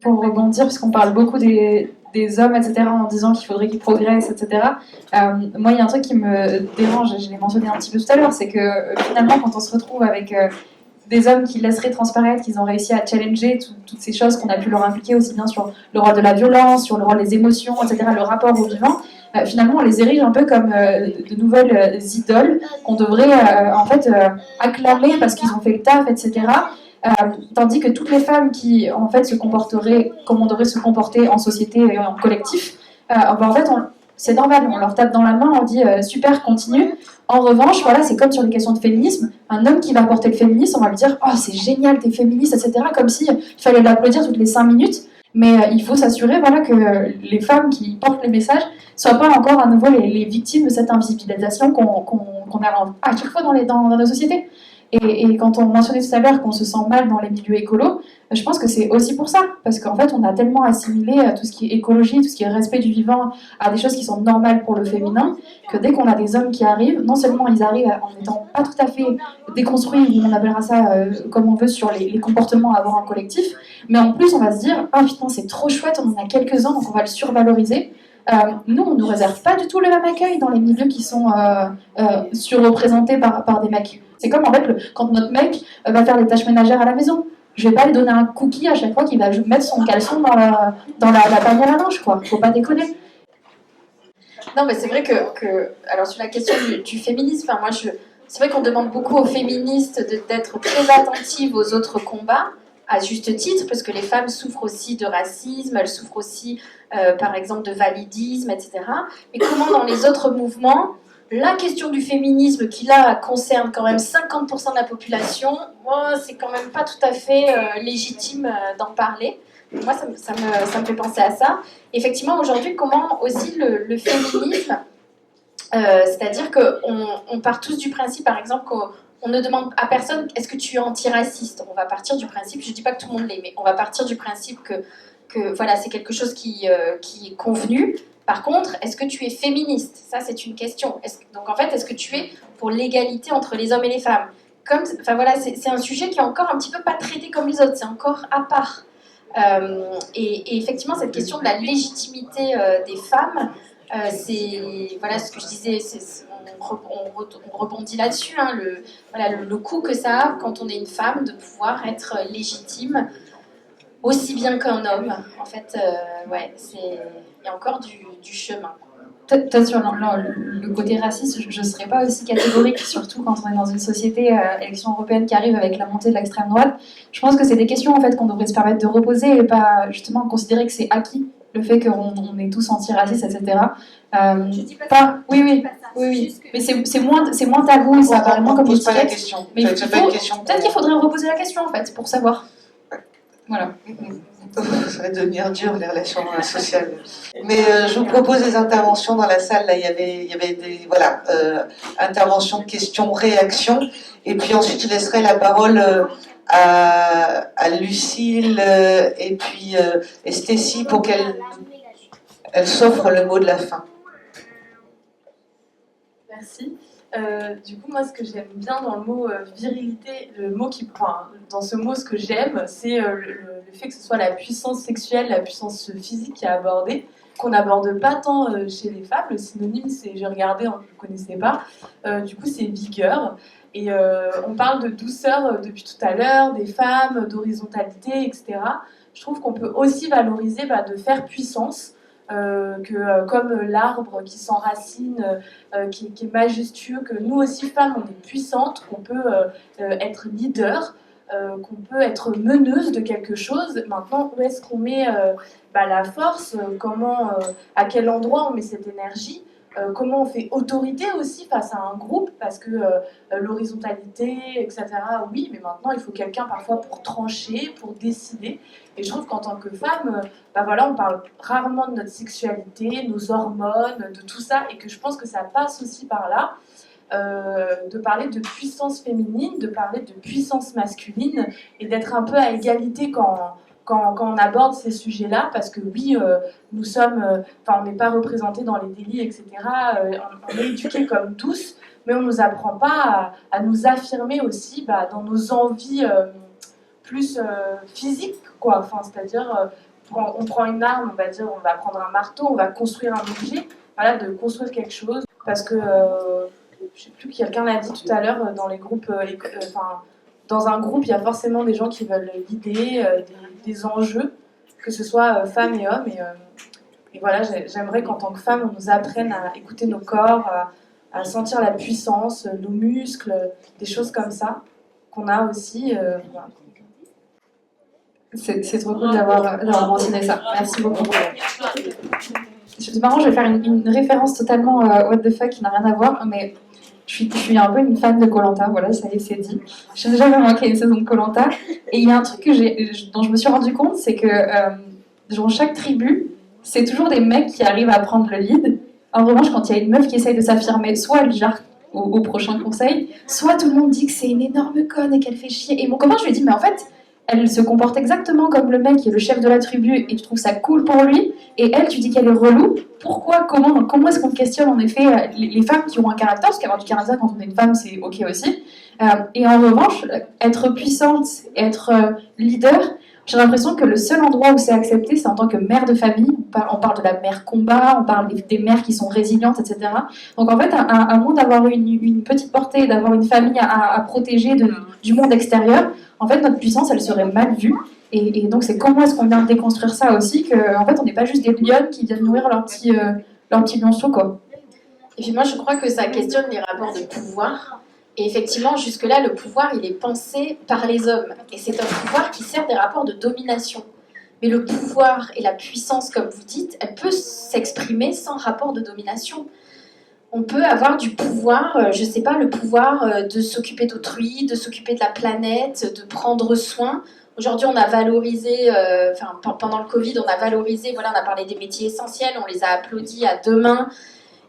Pour rebondir, parce qu'on parle beaucoup des hommes, etc., en disant qu'il faudrait qu'ils progressent, etc. Moi, il y a un truc qui me dérange, je l'ai mentionné un petit peu tout à l'heure, c'est que finalement, quand on se retrouve avec des hommes qui laisseraient transparaître qu'ils ont réussi à challenger toutes ces choses qu'on a pu leur impliquer, aussi bien sur le rôle de la violence, sur le rôle des émotions, etc., le rapport au vivant, finalement, on les érige un peu comme de nouvelles idoles qu'on devrait acclamer parce qu'ils ont fait le taf, etc., tandis que toutes les femmes qui en fait se comporteraient comme on devrait se comporter en société et en collectif, c'est normal, on leur tape dans la main, on dit super, continue. En revanche, c'est comme sur les questions de féminisme, un homme qui va porter le féminisme, on va lui dire oh c'est génial, t'es féministe, etc. Comme si il fallait l'applaudir toutes les 5 minutes. Mais il faut s'assurer que les femmes qui portent les messages ne soient pas encore à nouveau les victimes de cette invisibilisation qu'on a à chaque fois dans nos sociétés. Et quand on mentionnait tout à l'heure qu'on se sent mal dans les milieux écolos, je pense que c'est aussi pour ça. Parce qu'en fait, on a tellement assimilé tout ce qui est écologie, tout ce qui est respect du vivant à des choses qui sont normales pour le féminin, que dès qu'on a des hommes qui arrivent, non seulement ils arrivent en n'étant pas tout à fait déconstruits, on appellera ça comme on veut, sur les comportements à avoir en collectif, mais en plus on va se dire « Ah putain, c'est trop chouette, on en a quelques-uns, donc on va le survaloriser ». Nous, on ne nous réserve pas du tout le même accueil dans les milieux qui sont surreprésentés par des mecs. C'est comme en fait quand notre mec va faire des tâches ménagères à la maison. Je vais pas lui donner un cookie à chaque fois qu'il va mettre son caleçon dans la panière à linge, quoi. Faut pas déconner. Non, mais c'est vrai que alors sur la question du féminisme, c'est vrai qu'on demande beaucoup aux féministes d'être très attentives aux autres combats. à juste titre, parce que les femmes souffrent aussi de racisme, elles souffrent aussi, par exemple, de validisme, etc. Mais comment dans les autres mouvements, la question du féminisme, qui là concerne quand même 50% de la population, moi, c'est quand même pas tout à fait légitime d'en parler. Moi, ça me fait penser à ça. Effectivement, aujourd'hui, comment aussi le féminisme, c'est-à-dire qu'on part tous du principe, par exemple, qu'on ne demande à personne est-ce que tu es antiraciste. On va partir du principe, je ne dis pas que tout le monde l'est, mais on va partir du principe que voilà, c'est quelque chose qui est convenu. Par contre, est-ce que tu es féministe? Ça, c'est une question. Donc, en fait, est-ce que tu es pour l'égalité entre les hommes et les femmes? Enfin, voilà, c'est un sujet qui est encore un petit peu pas traité comme les autres, c'est encore à part. Et effectivement, cette question de la légitimité des femmes, c'est voilà ce que je disais, on rebondit là-dessus, hein, le coût que ça a quand on est une femme de pouvoir être légitime aussi bien qu'un homme. En fait, ouais, il y a encore du chemin. Peut-être sur le côté raciste, je ne serais pas aussi catégorique, surtout quand on est dans une société, élection européenne qui arrive avec la montée de l'extrême droite. Je pense que c'est des questions en fait, qu'on devrait se permettre de reposer et pas justement considérer que c'est acquis, le fait qu'on est tous antiracistes, etc. Je dis pas oui. Mais c'est moins tabou et ça apparaît moins comme une pose pas la étiquette. question. Mais Peut-être qu'il faudrait reposer la question en fait, pour savoir. Voilà. Ça va devenir dur les relations sociales. Mais je vous propose des interventions dans la salle. Là, il y avait des interventions, questions, réactions. Et puis ensuite, je laisserai la parole à Lucille et puis Stécie pour qu'elle s'offre le mot de la fin. Merci. Du coup, moi, ce que j'aime bien dans le mot virilité, dans ce mot, ce que j'aime, c'est le fait que ce soit la puissance sexuelle, la puissance physique qui est abordée, qu'on n'aborde pas tant chez les femmes. Le synonyme, j'ai regardé, hein, je ne connaissais pas. Du coup, c'est vigueur. Et on parle de douceur depuis tout à l'heure, des femmes, d'horizontalité, etc. Je trouve qu'on peut aussi valoriser de faire puissance. Comme l'arbre qui s'enracine, qui est majestueux, que nous aussi femmes on est puissantes, qu'on peut être leader, qu'on peut être meneuse de quelque chose. Maintenant, où est-ce qu'on met la force, à quel endroit on met cette énergie, comment on fait autorité aussi face à un groupe, parce que l'horizontalité, etc., oui, mais maintenant il faut quelqu'un parfois pour trancher, pour décider. Et je trouve qu'en tant que femme, on parle rarement de notre sexualité, nos hormones, de tout ça, et que je pense que ça passe aussi par là, de parler de puissance féminine, de parler de puissance masculine, et d'être un peu à égalité quand on aborde ces sujets-là, parce que oui, nous sommes, on n'est pas représentés dans les délits, etc. On est éduqués comme tous, mais on ne nous apprend pas à nous affirmer aussi dans nos envies plus physiques, quoi. Enfin, c'est-à-dire, on prend une arme, on va dire, on va prendre un marteau, on va construire un objet, voilà, de construire quelque chose, parce que, je sais plus, quelqu'un l'a dit tout à l'heure, dans les groupes, dans un groupe, il y a forcément des gens qui veulent guider des enjeux, que ce soit femmes et hommes. Et voilà, j'aimerais qu'en tant que femme, on nous apprenne à écouter nos corps, à sentir la puissance, nos muscles, des choses comme ça, qu'on a aussi. Voilà. C'est trop cool d'avoir mentionné ça. Merci beaucoup. C'est marrant, je vais faire une référence totalement what the fuck qui n'a rien à voir, mais je suis un peu une fan de Koh-Lanta, voilà, ça y est, c'est dit. Je n'ai jamais manqué une saison de Koh-Lanta. Et il y a un truc dont je me suis rendu compte, c'est que dans chaque tribu, c'est toujours des mecs qui arrivent à prendre le lead. En revanche, quand il y a une meuf qui essaye de s'affirmer, soit elle jarre au prochain conseil, soit tout le monde dit que c'est une énorme conne et qu'elle fait chier. Et mon copain, je lui ai dit, mais en fait, elle se comporte exactement comme le mec qui est le chef de la tribu et tu trouves ça cool pour lui, et elle, tu dis qu'elle est relou. Pourquoi, comment est-ce qu'on questionne en effet les femmes qui ont un caractère, parce qu'avoir du caractère quand on est une femme, c'est ok aussi. Et en revanche, être puissante, être leader, j'ai l'impression que le seul endroit où c'est accepté, c'est en tant que mère de famille. On parle de la mère combat, on parle des mères qui sont résilientes, etc. Donc en fait, à moins d'avoir une petite portée, d'avoir une famille à protéger du monde extérieur, en fait, notre puissance, elle serait mal vue. Et donc, c'est comment est-ce qu'on vient de déconstruire ça aussi, qu'en fait, on n'est pas juste des lionnes qui viennent nourrir leur petit lionceau, quoi. Et puis moi, je crois que ça questionne les rapports de pouvoir. Et effectivement, jusque-là, le pouvoir, il est pensé par les hommes. Et c'est un pouvoir qui sert des rapports de domination. Mais le pouvoir et la puissance, comme vous dites, elle peut s'exprimer sans rapport de domination. On peut avoir du pouvoir, je ne sais pas, le pouvoir de s'occuper d'autrui, de s'occuper de la planète, de prendre soin. Aujourd'hui, on a valorisé, pendant le Covid, on a valorisé, voilà, on a parlé des métiers essentiels, on les a applaudis à deux mains.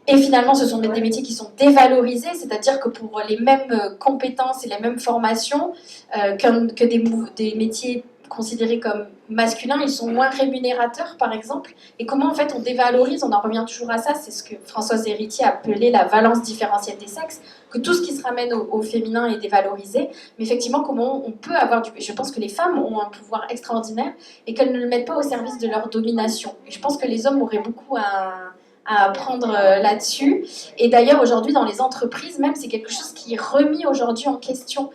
Et finalement, ce sont des métiers qui sont dévalorisés, c'est-à-dire que pour les mêmes compétences et les mêmes formations que des métiers considérés comme masculins, ils sont moins rémunérateurs, par exemple. Et comment, en fait, on dévalorise, on en revient toujours à ça, c'est ce que Françoise Héritier appelait la valence différentielle des sexes, que tout ce qui se ramène au féminin est dévalorisé. Mais effectivement, comment on peut avoir du... Je pense que les femmes ont un pouvoir extraordinaire et qu'elles ne le mettent pas au service de leur domination. Et je pense que les hommes auraient beaucoup à apprendre là-dessus. Et d'ailleurs, aujourd'hui, dans les entreprises, même, c'est quelque chose qui est remis aujourd'hui en question.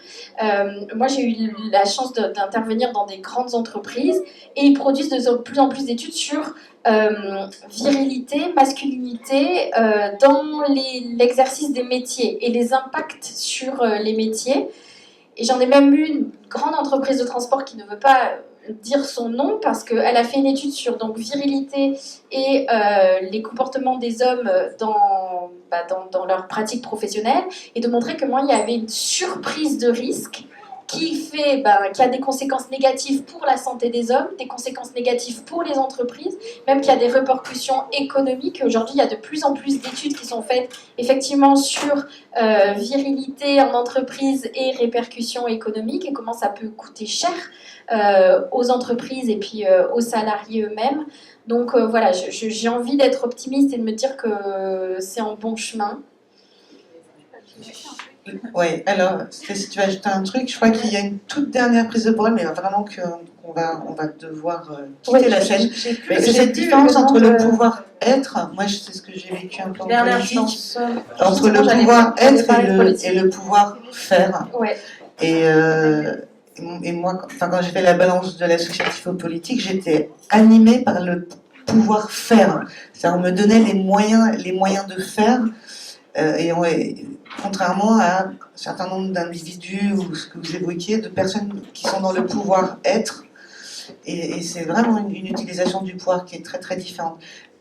Moi, j'ai eu la chance d'intervenir dans des grandes entreprises et ils produisent de plus en plus d'études sur virilité, masculinité dans l'exercice des métiers et les impacts sur les métiers. Et j'en ai même eu une grande entreprise de transport qui ne veut pas dire son nom parce qu'elle a fait une étude sur donc, virilité et les comportements des hommes dans leur pratique professionnelle et de montrer comment il y avait une surprise de risque qui a des conséquences négatives pour la santé des hommes, des conséquences négatives pour les entreprises, même qu'il y a des répercussions économiques. Aujourd'hui, il y a de plus en plus d'études qui sont faites effectivement sur virilité en entreprise et répercussions économiques et comment ça peut coûter cher aux entreprises et puis aux salariés eux-mêmes. Donc voilà, j'ai envie d'être optimiste et de me dire que c'est en bon chemin. Oui, alors, si tu veux ajouter un truc, je crois qu'il y a une toute dernière prise de parole, mais vraiment qu'on va devoir quitter la scène. C'est cette différence entre le pouvoir-être, moi c'est ce que j'ai vécu un peu en politique, entre le pouvoir-être et le pouvoir-faire. Ouais. Et moi, quand j'ai fait la balance de l'associatif au politique, j'étais animée par le pouvoir-faire. C'est-à-dire on me donnait les moyens de faire. Contrairement à un certain nombre d'individus ou ce que vous évoquiez, de personnes qui sont dans le pouvoir-être, et c'est vraiment une utilisation du pouvoir qui est très très différente.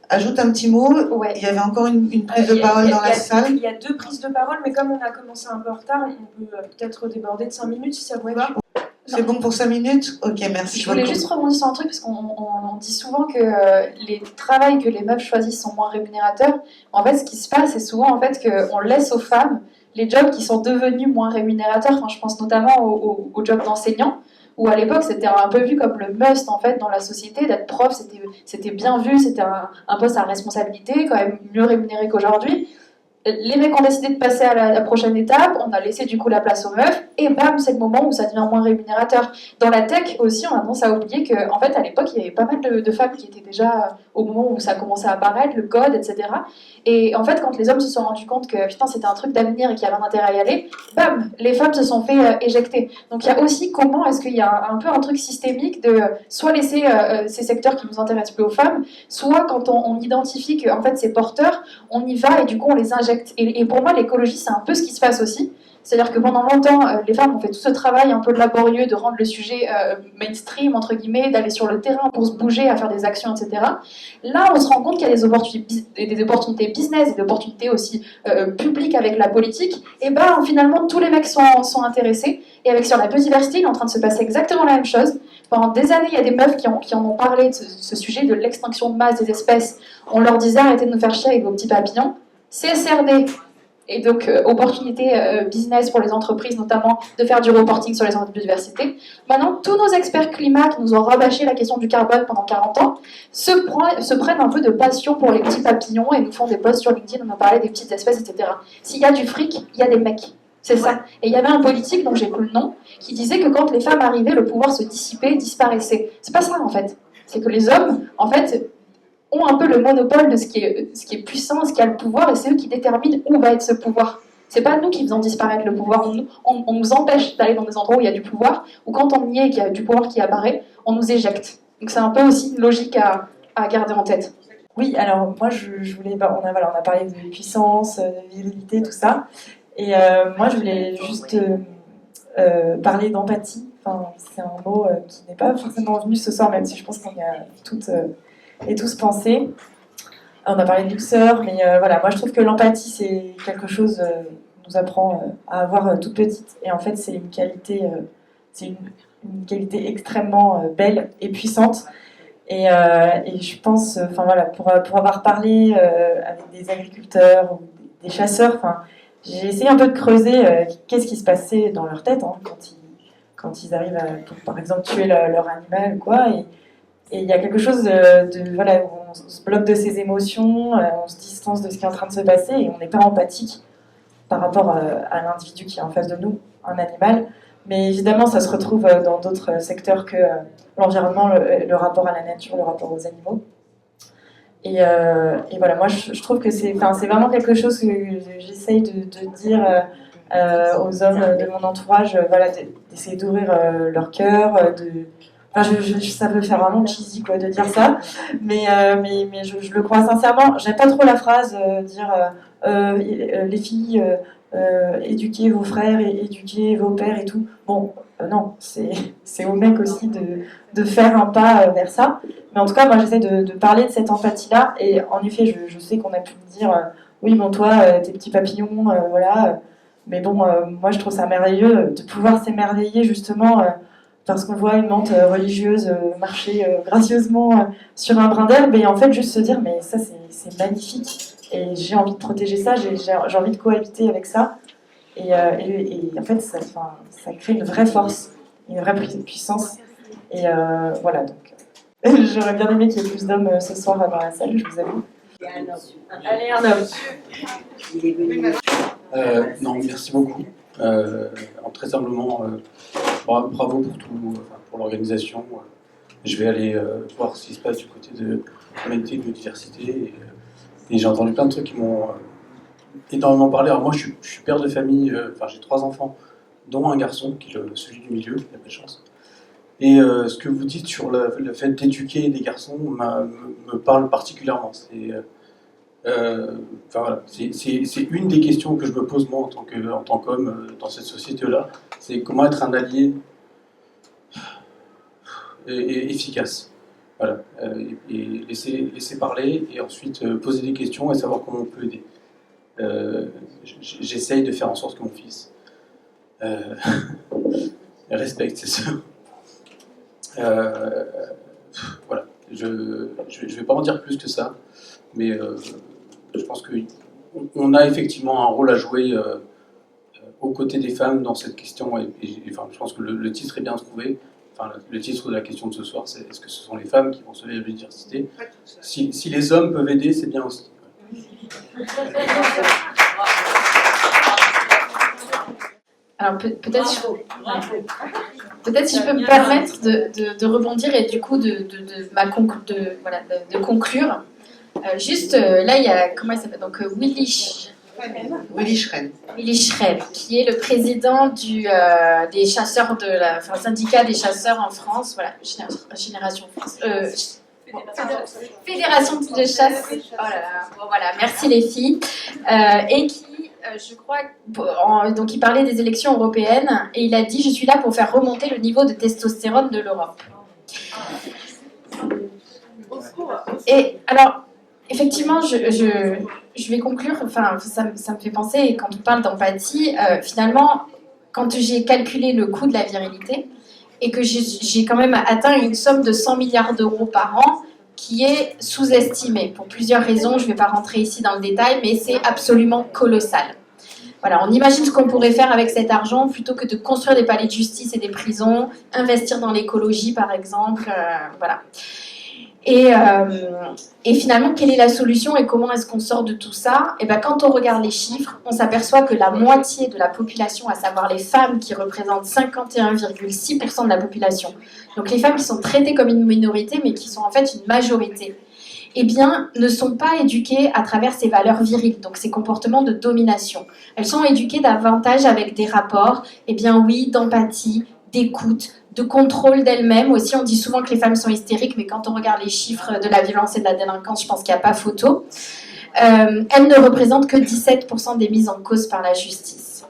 Ajoute un petit mot, Ouais. Il y avait encore une prise de parole dans la salle. Il y a 2 prises de parole, mais comme on a commencé un peu en retard, on peut peut-être déborder de 5 minutes si ça vous va. C'est bon pour 5 minutes? Ok, merci. Je voulais juste rebondir sur un truc, parce qu'on dit souvent que les travails que les meufs choisissent sont moins rémunérateurs. En fait, ce qui se passe, c'est souvent en fait, qu'on laisse aux femmes les jobs qui sont devenus moins rémunérateurs. Enfin, je pense notamment aux jobs d'enseignants, où à l'époque, c'était un peu vu comme le must en fait, dans la société. D'être prof, c'était bien vu, c'était un poste à responsabilité, quand même mieux rémunéré qu'aujourd'hui. Les mecs ont décidé de passer à la prochaine étape, on a laissé du coup la place aux meufs, et bam, c'est le moment où ça devient moins rémunérateur. Dans la tech aussi, on a tendance à oublier qu'en fait, à l'époque, il y avait pas mal de femmes qui étaient déjà au moment où ça commençait à apparaître, le code, etc. Et en fait, quand les hommes se sont rendus compte que putain, c'était un truc d'avenir et qu'il y avait un intérêt à y aller, bam, les femmes se sont fait éjecter. Donc il y a aussi comment est-ce qu'il y a un peu un truc systémique de soit laisser ces secteurs qui nous intéressent plus aux femmes, soit quand on identifie que en fait, c'est porteur, on y va et du coup on les injecte. Et pour moi, l'écologie, c'est un peu ce qui se passe aussi. C'est-à-dire que pendant longtemps, les femmes ont fait tout ce travail un peu laborieux de rendre le sujet mainstream, entre guillemets, d'aller sur le terrain pour se bouger, à faire des actions, etc. Là, on se rend compte qu'il y a des opportunités business, des opportunités aussi publiques avec la politique. Et ben, finalement, tous les mecs sont intéressés. Et avec sur la biodiversité, il est en train de se passer exactement la même chose. Pendant des années, il y a des meufs qui en ont parlé de ce sujet de l'extinction de masse des espèces. On leur disait arrêtez de nous faire chier avec vos petits papillons. CSRD, et donc opportunité business pour les entreprises, notamment de faire du reporting sur les enjeux de biodiversité. Maintenant, tous nos experts climat qui nous ont rabâché la question du carbone pendant 40 ans se prennent un peu de passion pour les petits papillons et nous font des posts sur LinkedIn, on nous parlait des petites espèces, etc. S'il y a du fric, il y a des mecs. C'est ça. Et il y avait un politique, dont j'ai plus le nom, qui disait que quand les femmes arrivaient, le pouvoir se dissipait, disparaissait. C'est pas ça, en fait. C'est que les hommes, en fait, ont un peu le monopole de ce qui est puissant, ce qui a le pouvoir, et c'est eux qui déterminent où va être ce pouvoir. C'est pas nous qui faisons disparaître le pouvoir, on nous empêche d'aller dans des endroits où il y a du pouvoir, ou quand on y est et qu'il y a du pouvoir qui apparaît, on nous éjecte. Donc c'est un peu aussi une logique à garder en tête. Oui, alors moi je voulais, on a parlé de puissance, de virilité, tout ça. Et moi, je voulais juste parler d'empathie. Enfin, c'est un mot qui n'est pas forcément venu ce soir, même si je pense qu'on y a toutes et tous pensé. On a parlé de luxeur, mais voilà, moi je trouve que l'empathie, c'est quelque chose qu'on nous apprend à avoir toute petite. Et en fait, c'est une qualité, une qualité extrêmement belle et puissante. Et je pense, enfin voilà, pour avoir parlé avec des agriculteurs ou des chasseurs, enfin, j'ai essayé un peu de creuser qu'est-ce qui se passait dans leur tête quand ils arrivent à, par exemple, tuer leur animal ou quoi. Et il y a quelque chose voilà, où on se bloque de ses émotions, on se distance de ce qui est en train de se passer et on n'est pas empathique par rapport à l'individu qui est en face de nous, un animal. Mais évidemment, ça se retrouve dans d'autres secteurs que l'environnement, le rapport à la nature, le rapport aux animaux. Et voilà, moi je trouve que c'est vraiment quelque chose que j'essaye de dire aux hommes de mon entourage, voilà, d'essayer d'ouvrir leur cœur, ça peut faire vraiment cheesy quoi, de dire ça, mais je le crois sincèrement. J'aime pas trop la phrase dire les filles, éduquez vos frères et éduquez vos pères et tout. Bon, non, c'est aux mecs aussi de faire un pas vers ça. Mais en tout cas, moi j'essaie de parler de cette empathie-là. Et en effet, je sais qu'on a pu me dire oui, bon, toi, tes petits papillons, voilà. Mais bon, moi je trouve ça merveilleux de pouvoir s'émerveiller justement parce qu'on voit une menthe religieuse marcher gracieusement sur un brin d'herbe. Et en fait, juste se dire, mais ça c'est magnifique. Et j'ai envie de protéger ça, j'ai envie de cohabiter avec ça. Et en fait, ça crée une vraie force, une vraie puissance. Et voilà, donc j'aurais bien aimé qu'il y ait plus d'hommes ce soir dans la salle, je vous avoue. Allez, un homme. Non, merci beaucoup. Très humblement, bravo pour tout, pour l'organisation. Je vais aller voir ce qui se passe du côté de l'humanité et de biodiversité. Et j'ai entendu plein de trucs qui m'ont énormément parlé. Alors moi, je suis père de famille, j'ai 3 enfants, dont un garçon, qui est celui du milieu, il a pas de chance. Et ce que vous dites sur le fait d'éduquer des garçons me parle particulièrement. Voilà, c'est une des questions que je me pose moi en tant qu'homme dans cette société-là. C'est comment être un allié et efficace. Voilà, et laisser parler et ensuite poser des questions et savoir comment on peut aider. J'essaye de faire en sorte que mon fils respecte ses sœurs. Voilà, je vais pas en dire plus que ça, mais je pense qu'on a effectivement un rôle à jouer aux côtés des femmes dans cette question. Et je pense que le titre est bien trouvé. Le titre de la question de ce soir, c'est est-ce que ce sont les femmes qui vont sauver la biodiversité ? Si les hommes peuvent aider, c'est bien aussi. Alors peut-être si je peux me permettre de rebondir et du coup de conclure. Juste là, il y a, comment il s'appelle, donc Willy Schrem, qui est le président des chasseurs syndicat des chasseurs en France, voilà, Génération France, Fédération de chasse, oh là là, bon, voilà, merci les filles, et qui, je crois, donc il parlait des élections européennes, et il a dit « Je suis là pour faire remonter le niveau de testostérone de l'Europe ». Et alors, effectivement, je vais conclure, ça me fait penser, et quand on parle d'empathie, finalement, quand j'ai calculé le coût de la virilité, et que j'ai quand même atteint une somme de 100 milliards d'euros par an, qui est sous-estimée, pour plusieurs raisons, je ne vais pas rentrer ici dans le détail, mais c'est absolument colossal. Voilà, on imagine ce qu'on pourrait faire avec cet argent, plutôt que de construire des palais de justice et des prisons, investir dans l'écologie par exemple, voilà. Et finalement, quelle est la solution et comment est-ce qu'on sort de tout ça ? Et quand on regarde les chiffres, on s'aperçoit que la moitié de la population, à savoir les femmes qui représentent 51,6% de la population, donc les femmes qui sont traitées comme une minorité mais qui sont en fait une majorité, eh bien, ne sont pas éduquées à travers ces valeurs viriles, donc ces comportements de domination. Elles sont éduquées davantage avec des rapports, eh bien oui, d'empathie, d'écoute, de contrôle d'elles-mêmes. Aussi, on dit souvent que les femmes sont hystériques, mais quand on regarde les chiffres de la violence et de la délinquance, je pense qu'il n'y a pas photo. elles ne représentent que 17% des mises en cause par la justice.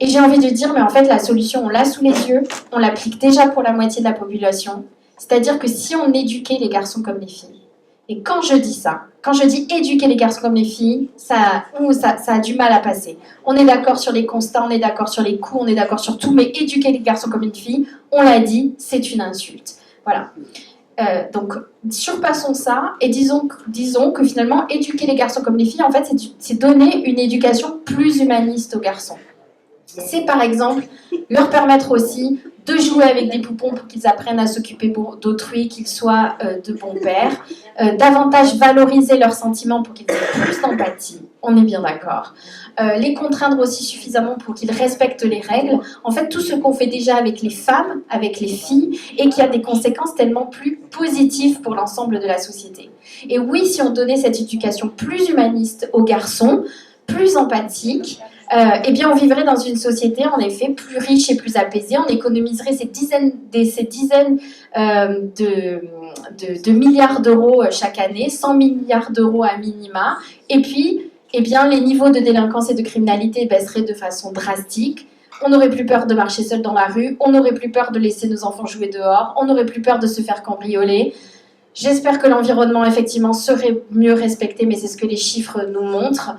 Et j'ai envie de dire, mais en fait, la solution, on l'a sous les yeux, on l'applique déjà pour la moitié de la population. C'est-à-dire que si on éduquait les garçons comme les filles, et quand je dis ça, quand je dis éduquer les garçons comme les filles, ça a du mal à passer. On est d'accord sur les constats, on est d'accord sur les coups, on est d'accord sur tout, mais éduquer les garçons comme une fille, on l'a dit, c'est une insulte. Voilà. Donc, surpassons ça et disons que finalement, éduquer les garçons comme les filles, en fait, c'est donner une éducation plus humaniste aux garçons. C'est par exemple leur permettre aussi de jouer avec des poupons pour qu'ils apprennent à s'occuper d'autrui, qu'ils soient de bons pères, davantage valoriser leurs sentiments pour qu'ils aient plus d'empathie, on est bien d'accord, les contraindre aussi suffisamment pour qu'ils respectent les règles, en fait tout ce qu'on fait déjà avec les femmes, avec les filles, et qui a des conséquences tellement plus positives pour l'ensemble de la société. Et oui, si on donnait cette éducation plus humaniste aux garçons, plus empathique, eh bien on vivrait dans une société en effet plus riche et plus apaisée, on économiserait ces dizaines de milliards d'euros chaque année, 100 milliards d'euros à minima, et puis eh bien, les niveaux de délinquance et de criminalité baisseraient de façon drastique, on n'aurait plus peur de marcher seul dans la rue, on n'aurait plus peur de laisser nos enfants jouer dehors, on n'aurait plus peur de se faire cambrioler. J'espère que l'environnement, effectivement, serait mieux respecté, mais c'est ce que les chiffres nous montrent.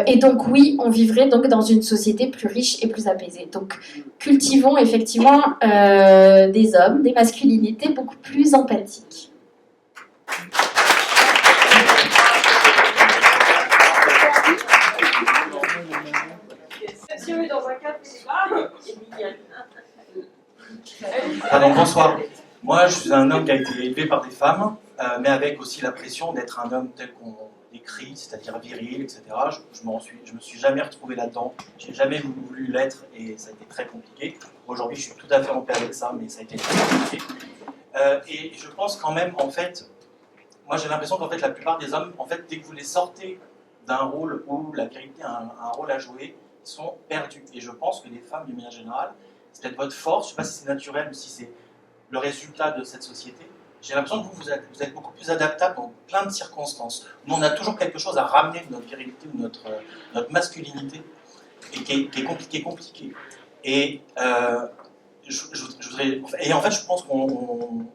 Et donc, oui, on vivrait donc dans une société plus riche et plus apaisée. Donc, cultivons effectivement des hommes, des masculinités beaucoup plus empathiques. Pardon, bonsoir. Moi, je suis un homme qui a été élevé par des femmes, mais avec aussi la pression d'être un homme tel qu'on décrit, c'est-à-dire viril, etc. Je me suis jamais retrouvé là-dedans. J'ai jamais voulu l'être et ça a été très compliqué. Aujourd'hui, je suis tout à fait en paix avec ça, mais ça a été très compliqué. Et je pense quand même, en fait, moi j'ai l'impression qu'en fait la plupart des hommes, en fait, dès que vous les sortez d'un rôle où la vérité a un rôle à jouer, ils sont perdus. Et je pense que les femmes, d'une manière générale, c'est peut-être votre force. Je ne sais pas si c'est naturel ou si c'est le résultat de cette société. J'ai l'impression que vous êtes beaucoup plus adaptable dans plein de circonstances. Nous, on a toujours quelque chose à ramener de notre virilité ou de notre masculinité, et qui est compliqué. Et, et en fait, je pense qu'on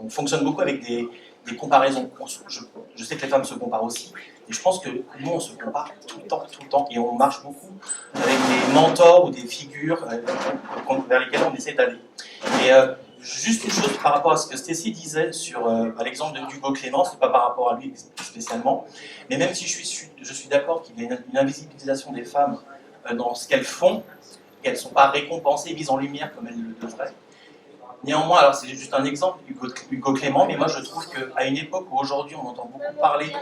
fonctionne beaucoup avec des comparaisons. Je sais que les femmes se comparent aussi, et je pense que nous, on se compare tout le temps, et on marche beaucoup avec des mentors ou des figures vers lesquelles on essaie d'aller. Et juste une chose par rapport à ce que Stécie disait sur l'exemple d'Hugo Clément, c'est pas par rapport à lui spécialement, mais même si je suis d'accord qu'il y a une invisibilisation des femmes dans ce qu'elles font, qu'elles ne sont pas récompensées, mises en lumière comme elles le devraient. Néanmoins, alors c'est juste un exemple, Hugo Clément, mais moi je trouve qu'à une époque où aujourd'hui on entend beaucoup parler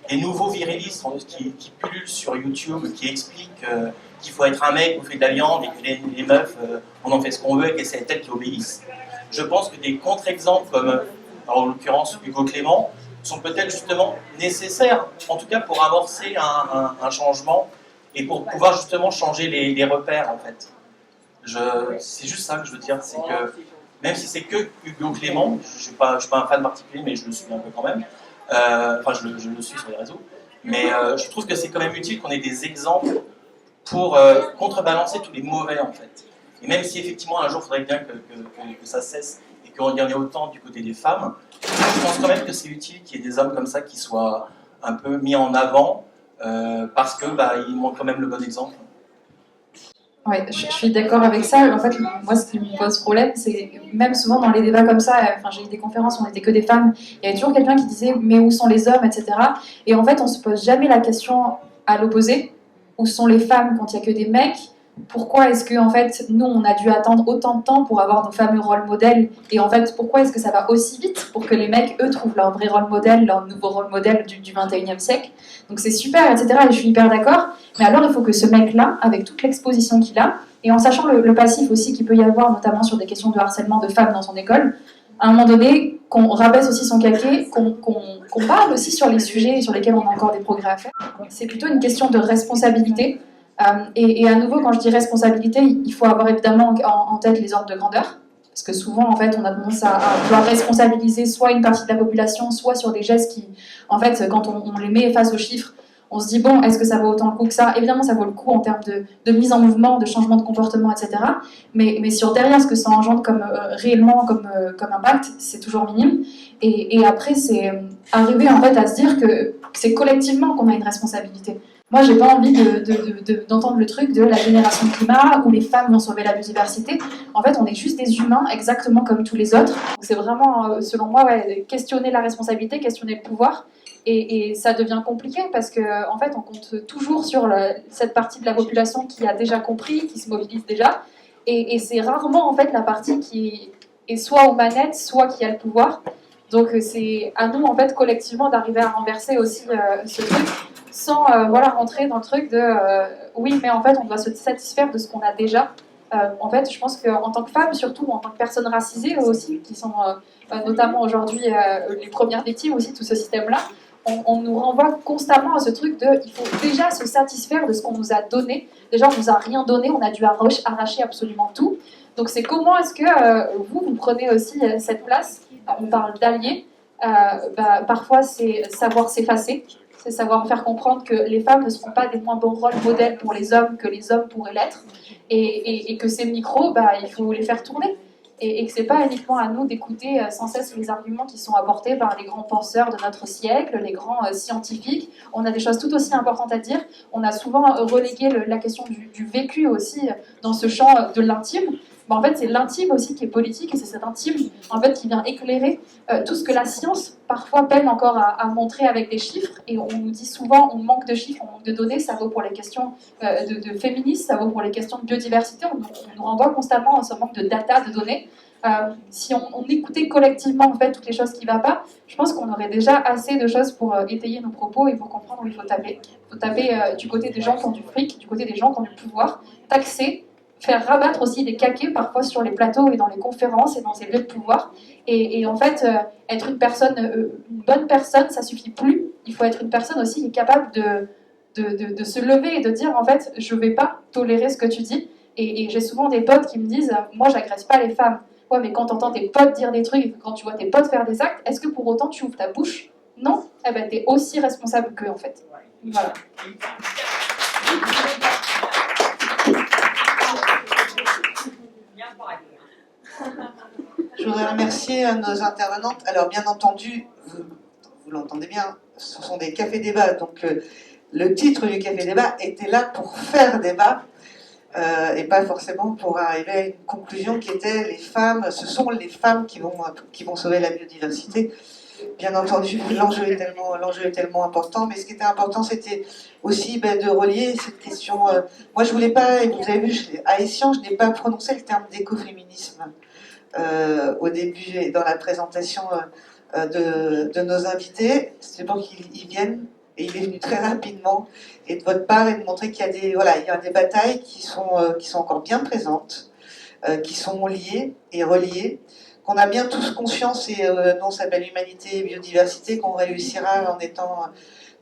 des nouveaux virilistes qui pullulent sur YouTube, qui expliquent qu'il faut être un mec, on fait de la viande, et que les meufs, on en fait ce qu'on veut, et que c'est les têtes qui obéissent. Je pense que des contre-exemples comme, en l'occurrence, Hugo Clément, sont peut-être justement nécessaires, en tout cas pour amorcer un changement et pour pouvoir justement changer les repères, en fait. C'est juste ça que je veux dire, c'est que même si c'est que Hugo Clément, je ne suis pas un fan particulier, mais je le suis un peu quand même, enfin je le suis sur les réseaux, mais je trouve que c'est quand même utile qu'on ait des exemples pour contrebalancer tous les mauvais, en fait. Et même si effectivement un jour il faudrait bien que ça cesse et qu'il y en ait autant du côté des femmes, je pense quand même que c'est utile qu'il y ait des hommes comme ça qui soient un peu mis en avant parce que ils montrent quand même le bon exemple. Oui, je suis d'accord avec ça. En fait, moi, ce qui me pose problème, c'est même souvent dans les débats comme ça, j'ai eu des conférences où on n'était que des femmes, il y avait toujours quelqu'un qui disait « mais où sont les hommes ?» etc. Et en fait, on ne se pose jamais la question à l'opposé. Où sont les femmes quand il n'y a que des mecs? Pourquoi est-ce que, en fait, nous, on a dû attendre autant de temps pour avoir nos fameux rôles modèles? Et en fait, pourquoi est-ce que ça va aussi vite pour que les mecs, eux, trouvent leur vrai rôle modèle, leur nouveau rôle modèle du 21e siècle? Donc c'est super, etc. Et je suis hyper d'accord. Mais alors, il faut que ce mec-là, avec toute l'exposition qu'il a, et en sachant le passif aussi qu'il peut y avoir, notamment sur des questions de harcèlement de femmes dans son école, à un moment donné, qu'on rabaisse aussi son caquet, qu'on parle aussi sur les sujets sur lesquels on a encore des progrès à faire. C'est plutôt une question de responsabilité. Et à nouveau, quand je dis responsabilité, il faut avoir évidemment en tête les ordres de grandeur. Parce que souvent, en fait, on a tendance à vouloir responsabiliser soit une partie de la population, soit sur des gestes qui, en fait, quand on les met face aux chiffres, on se dit, bon, est-ce que ça vaut autant le coup que ça? Évidemment, ça vaut le coup en termes de mise en mouvement, de changement de comportement, etc. Mais sur derrière, ce que ça engendre réellement comme impact, c'est toujours minime. Et après, c'est arriver en fait à se dire que c'est collectivement qu'on a une responsabilité. Moi, j'ai pas envie d'entendre le truc de la génération climat où les femmes vont sauver la biodiversité. En fait, on est juste des humains, exactement comme tous les autres. C'est vraiment, selon moi, questionner la responsabilité, questionner le pouvoir. Et ça devient compliqué parce que, en fait, on compte toujours sur cette partie de la population qui a déjà compris, qui se mobilise déjà. Et c'est rarement, en fait, la partie qui est soit aux manettes, soit qui a le pouvoir. Donc, c'est à nous, en fait, collectivement, d'arriver à renverser aussi ce truc sans rentrer dans le truc de oui, mais en fait, on doit se satisfaire de ce qu'on a déjà. En fait, je pense qu'en tant que femme, surtout en tant que personne racisée aussi, qui sont notamment aujourd'hui les premières victimes aussi de tout ce système-là, on nous renvoie constamment à ce truc de il faut déjà se satisfaire de ce qu'on nous a donné. Déjà, on nous a rien donné, on a dû arracher absolument tout. Donc, c'est comment est-ce que vous prenez aussi cette place? On parle d'alliés. Parfois, c'est savoir s'effacer. C'est savoir faire comprendre que les femmes ne seront pas des moins bons rôles modèles pour les hommes que les hommes pourraient l'être, et que ces micros, il faut les faire tourner, et que c'est pas uniquement à nous d'écouter sans cesse les arguments qui sont apportés par les grands penseurs de notre siècle, les grands scientifiques. On a des choses tout aussi importantes à dire. On a souvent relégué la question du vécu aussi dans ce champ de l'intime. En fait, c'est l'intime aussi qui est politique, et c'est cet intime en fait qui vient éclairer tout ce que la science parfois peine encore à montrer avec des chiffres. Et on nous dit souvent on manque de chiffres, on manque de données. Ça vaut pour les questions de féminisme, ça vaut pour les questions de biodiversité. On nous renvoie constamment à ce manque de data, de données. Si on écoutait collectivement en fait toutes les choses qui ne vont pas, je pense qu'on aurait déjà assez de choses pour étayer nos propos et pour comprendre où il faut taper. Il faut taper du côté des gens qui ont du fric, du côté des gens qui ont du pouvoir, taxer, faire rabattre aussi des caquets parfois sur les plateaux et dans les conférences et dans ces lieux de pouvoir. Et en fait, être une bonne personne, ça suffit plus. Il faut être une personne aussi qui est capable de se lever et de dire en fait, je vais pas tolérer ce que tu dis. Et j'ai souvent des potes qui me disent, moi j'agresse pas les femmes. Ouais, mais quand t'entends tes potes dire des trucs, quand tu vois tes potes faire des actes, est-ce que pour autant tu ouvres ta bouche? Non. Eh ben t'es aussi responsable qu'eux en fait. Voilà. Je voudrais remercier nos intervenantes. Alors, bien entendu, vous l'entendez bien, ce sont des cafés-débats. Donc, le titre du café-débat était là pour faire débat et pas forcément pour arriver à une conclusion qui était les femmes, ce sont les femmes qui vont sauver la biodiversité. Bien entendu, l'enjeu est tellement important, mais ce qui était important, c'était aussi de relier cette question. Moi, je voulais pas, et vous avez vu, à Essian, je n'ai pas prononcé le terme d'écoféminisme au début et dans la présentation de nos invités. C'est pour qu'ils viennent, et il est venu très rapidement, et de votre part, et de montrer qu'il y a des batailles qui sont encore bien présentes, qui sont liées et reliées, qu'on a bien tous conscience, et nous on s'appelle Humanité et Biodiversité, qu'on réussira en étant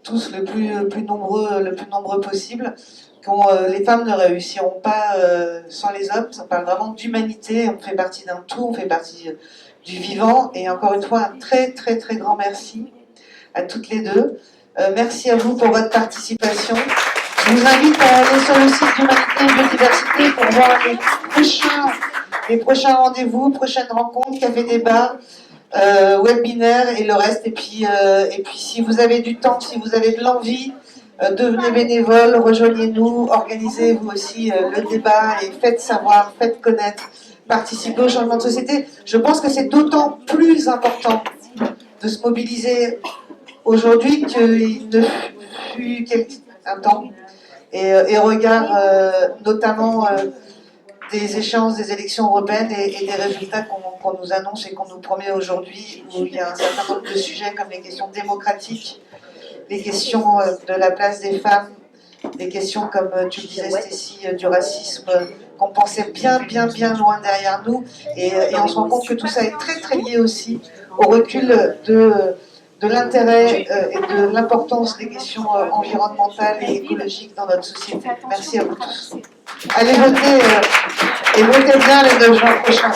tous le plus nombreux possible, les femmes ne réussiront pas sans les hommes. Ça parle vraiment d'humanité, on fait partie d'un tout, on fait partie du vivant, et encore une fois un très très très grand merci à toutes les deux. Merci à vous pour votre participation. Je vous invite à aller sur le site d'Humanité et Biodiversité pour voir les prochains rendez-vous, prochaines rencontres, café-débat, webinaire et le reste. Et puis si vous avez du temps, si vous avez de l'envie, devenez bénévole, rejoignez-nous, organisez vous aussi le débat et faites savoir, faites connaître, participez au changement de société. Je pense que c'est d'autant plus important de se mobiliser aujourd'hui qu'il ne fut un temps. Et regard notamment des échéances des élections européennes et des résultats qu'on nous annonce et qu'on nous promet aujourd'hui, où il y a un certain nombre de sujets comme les questions démocratiques, les questions de la place des femmes, des questions comme tu le disais Stécie, du racisme, qu'on pensait bien loin derrière nous, et on se rend compte que tout ça est très très lié aussi au recul de l'intérêt et de l'importance des questions environnementales et écologiques dans notre société. Merci à vous tous. Allez voter et votez bien le 9 juin prochain.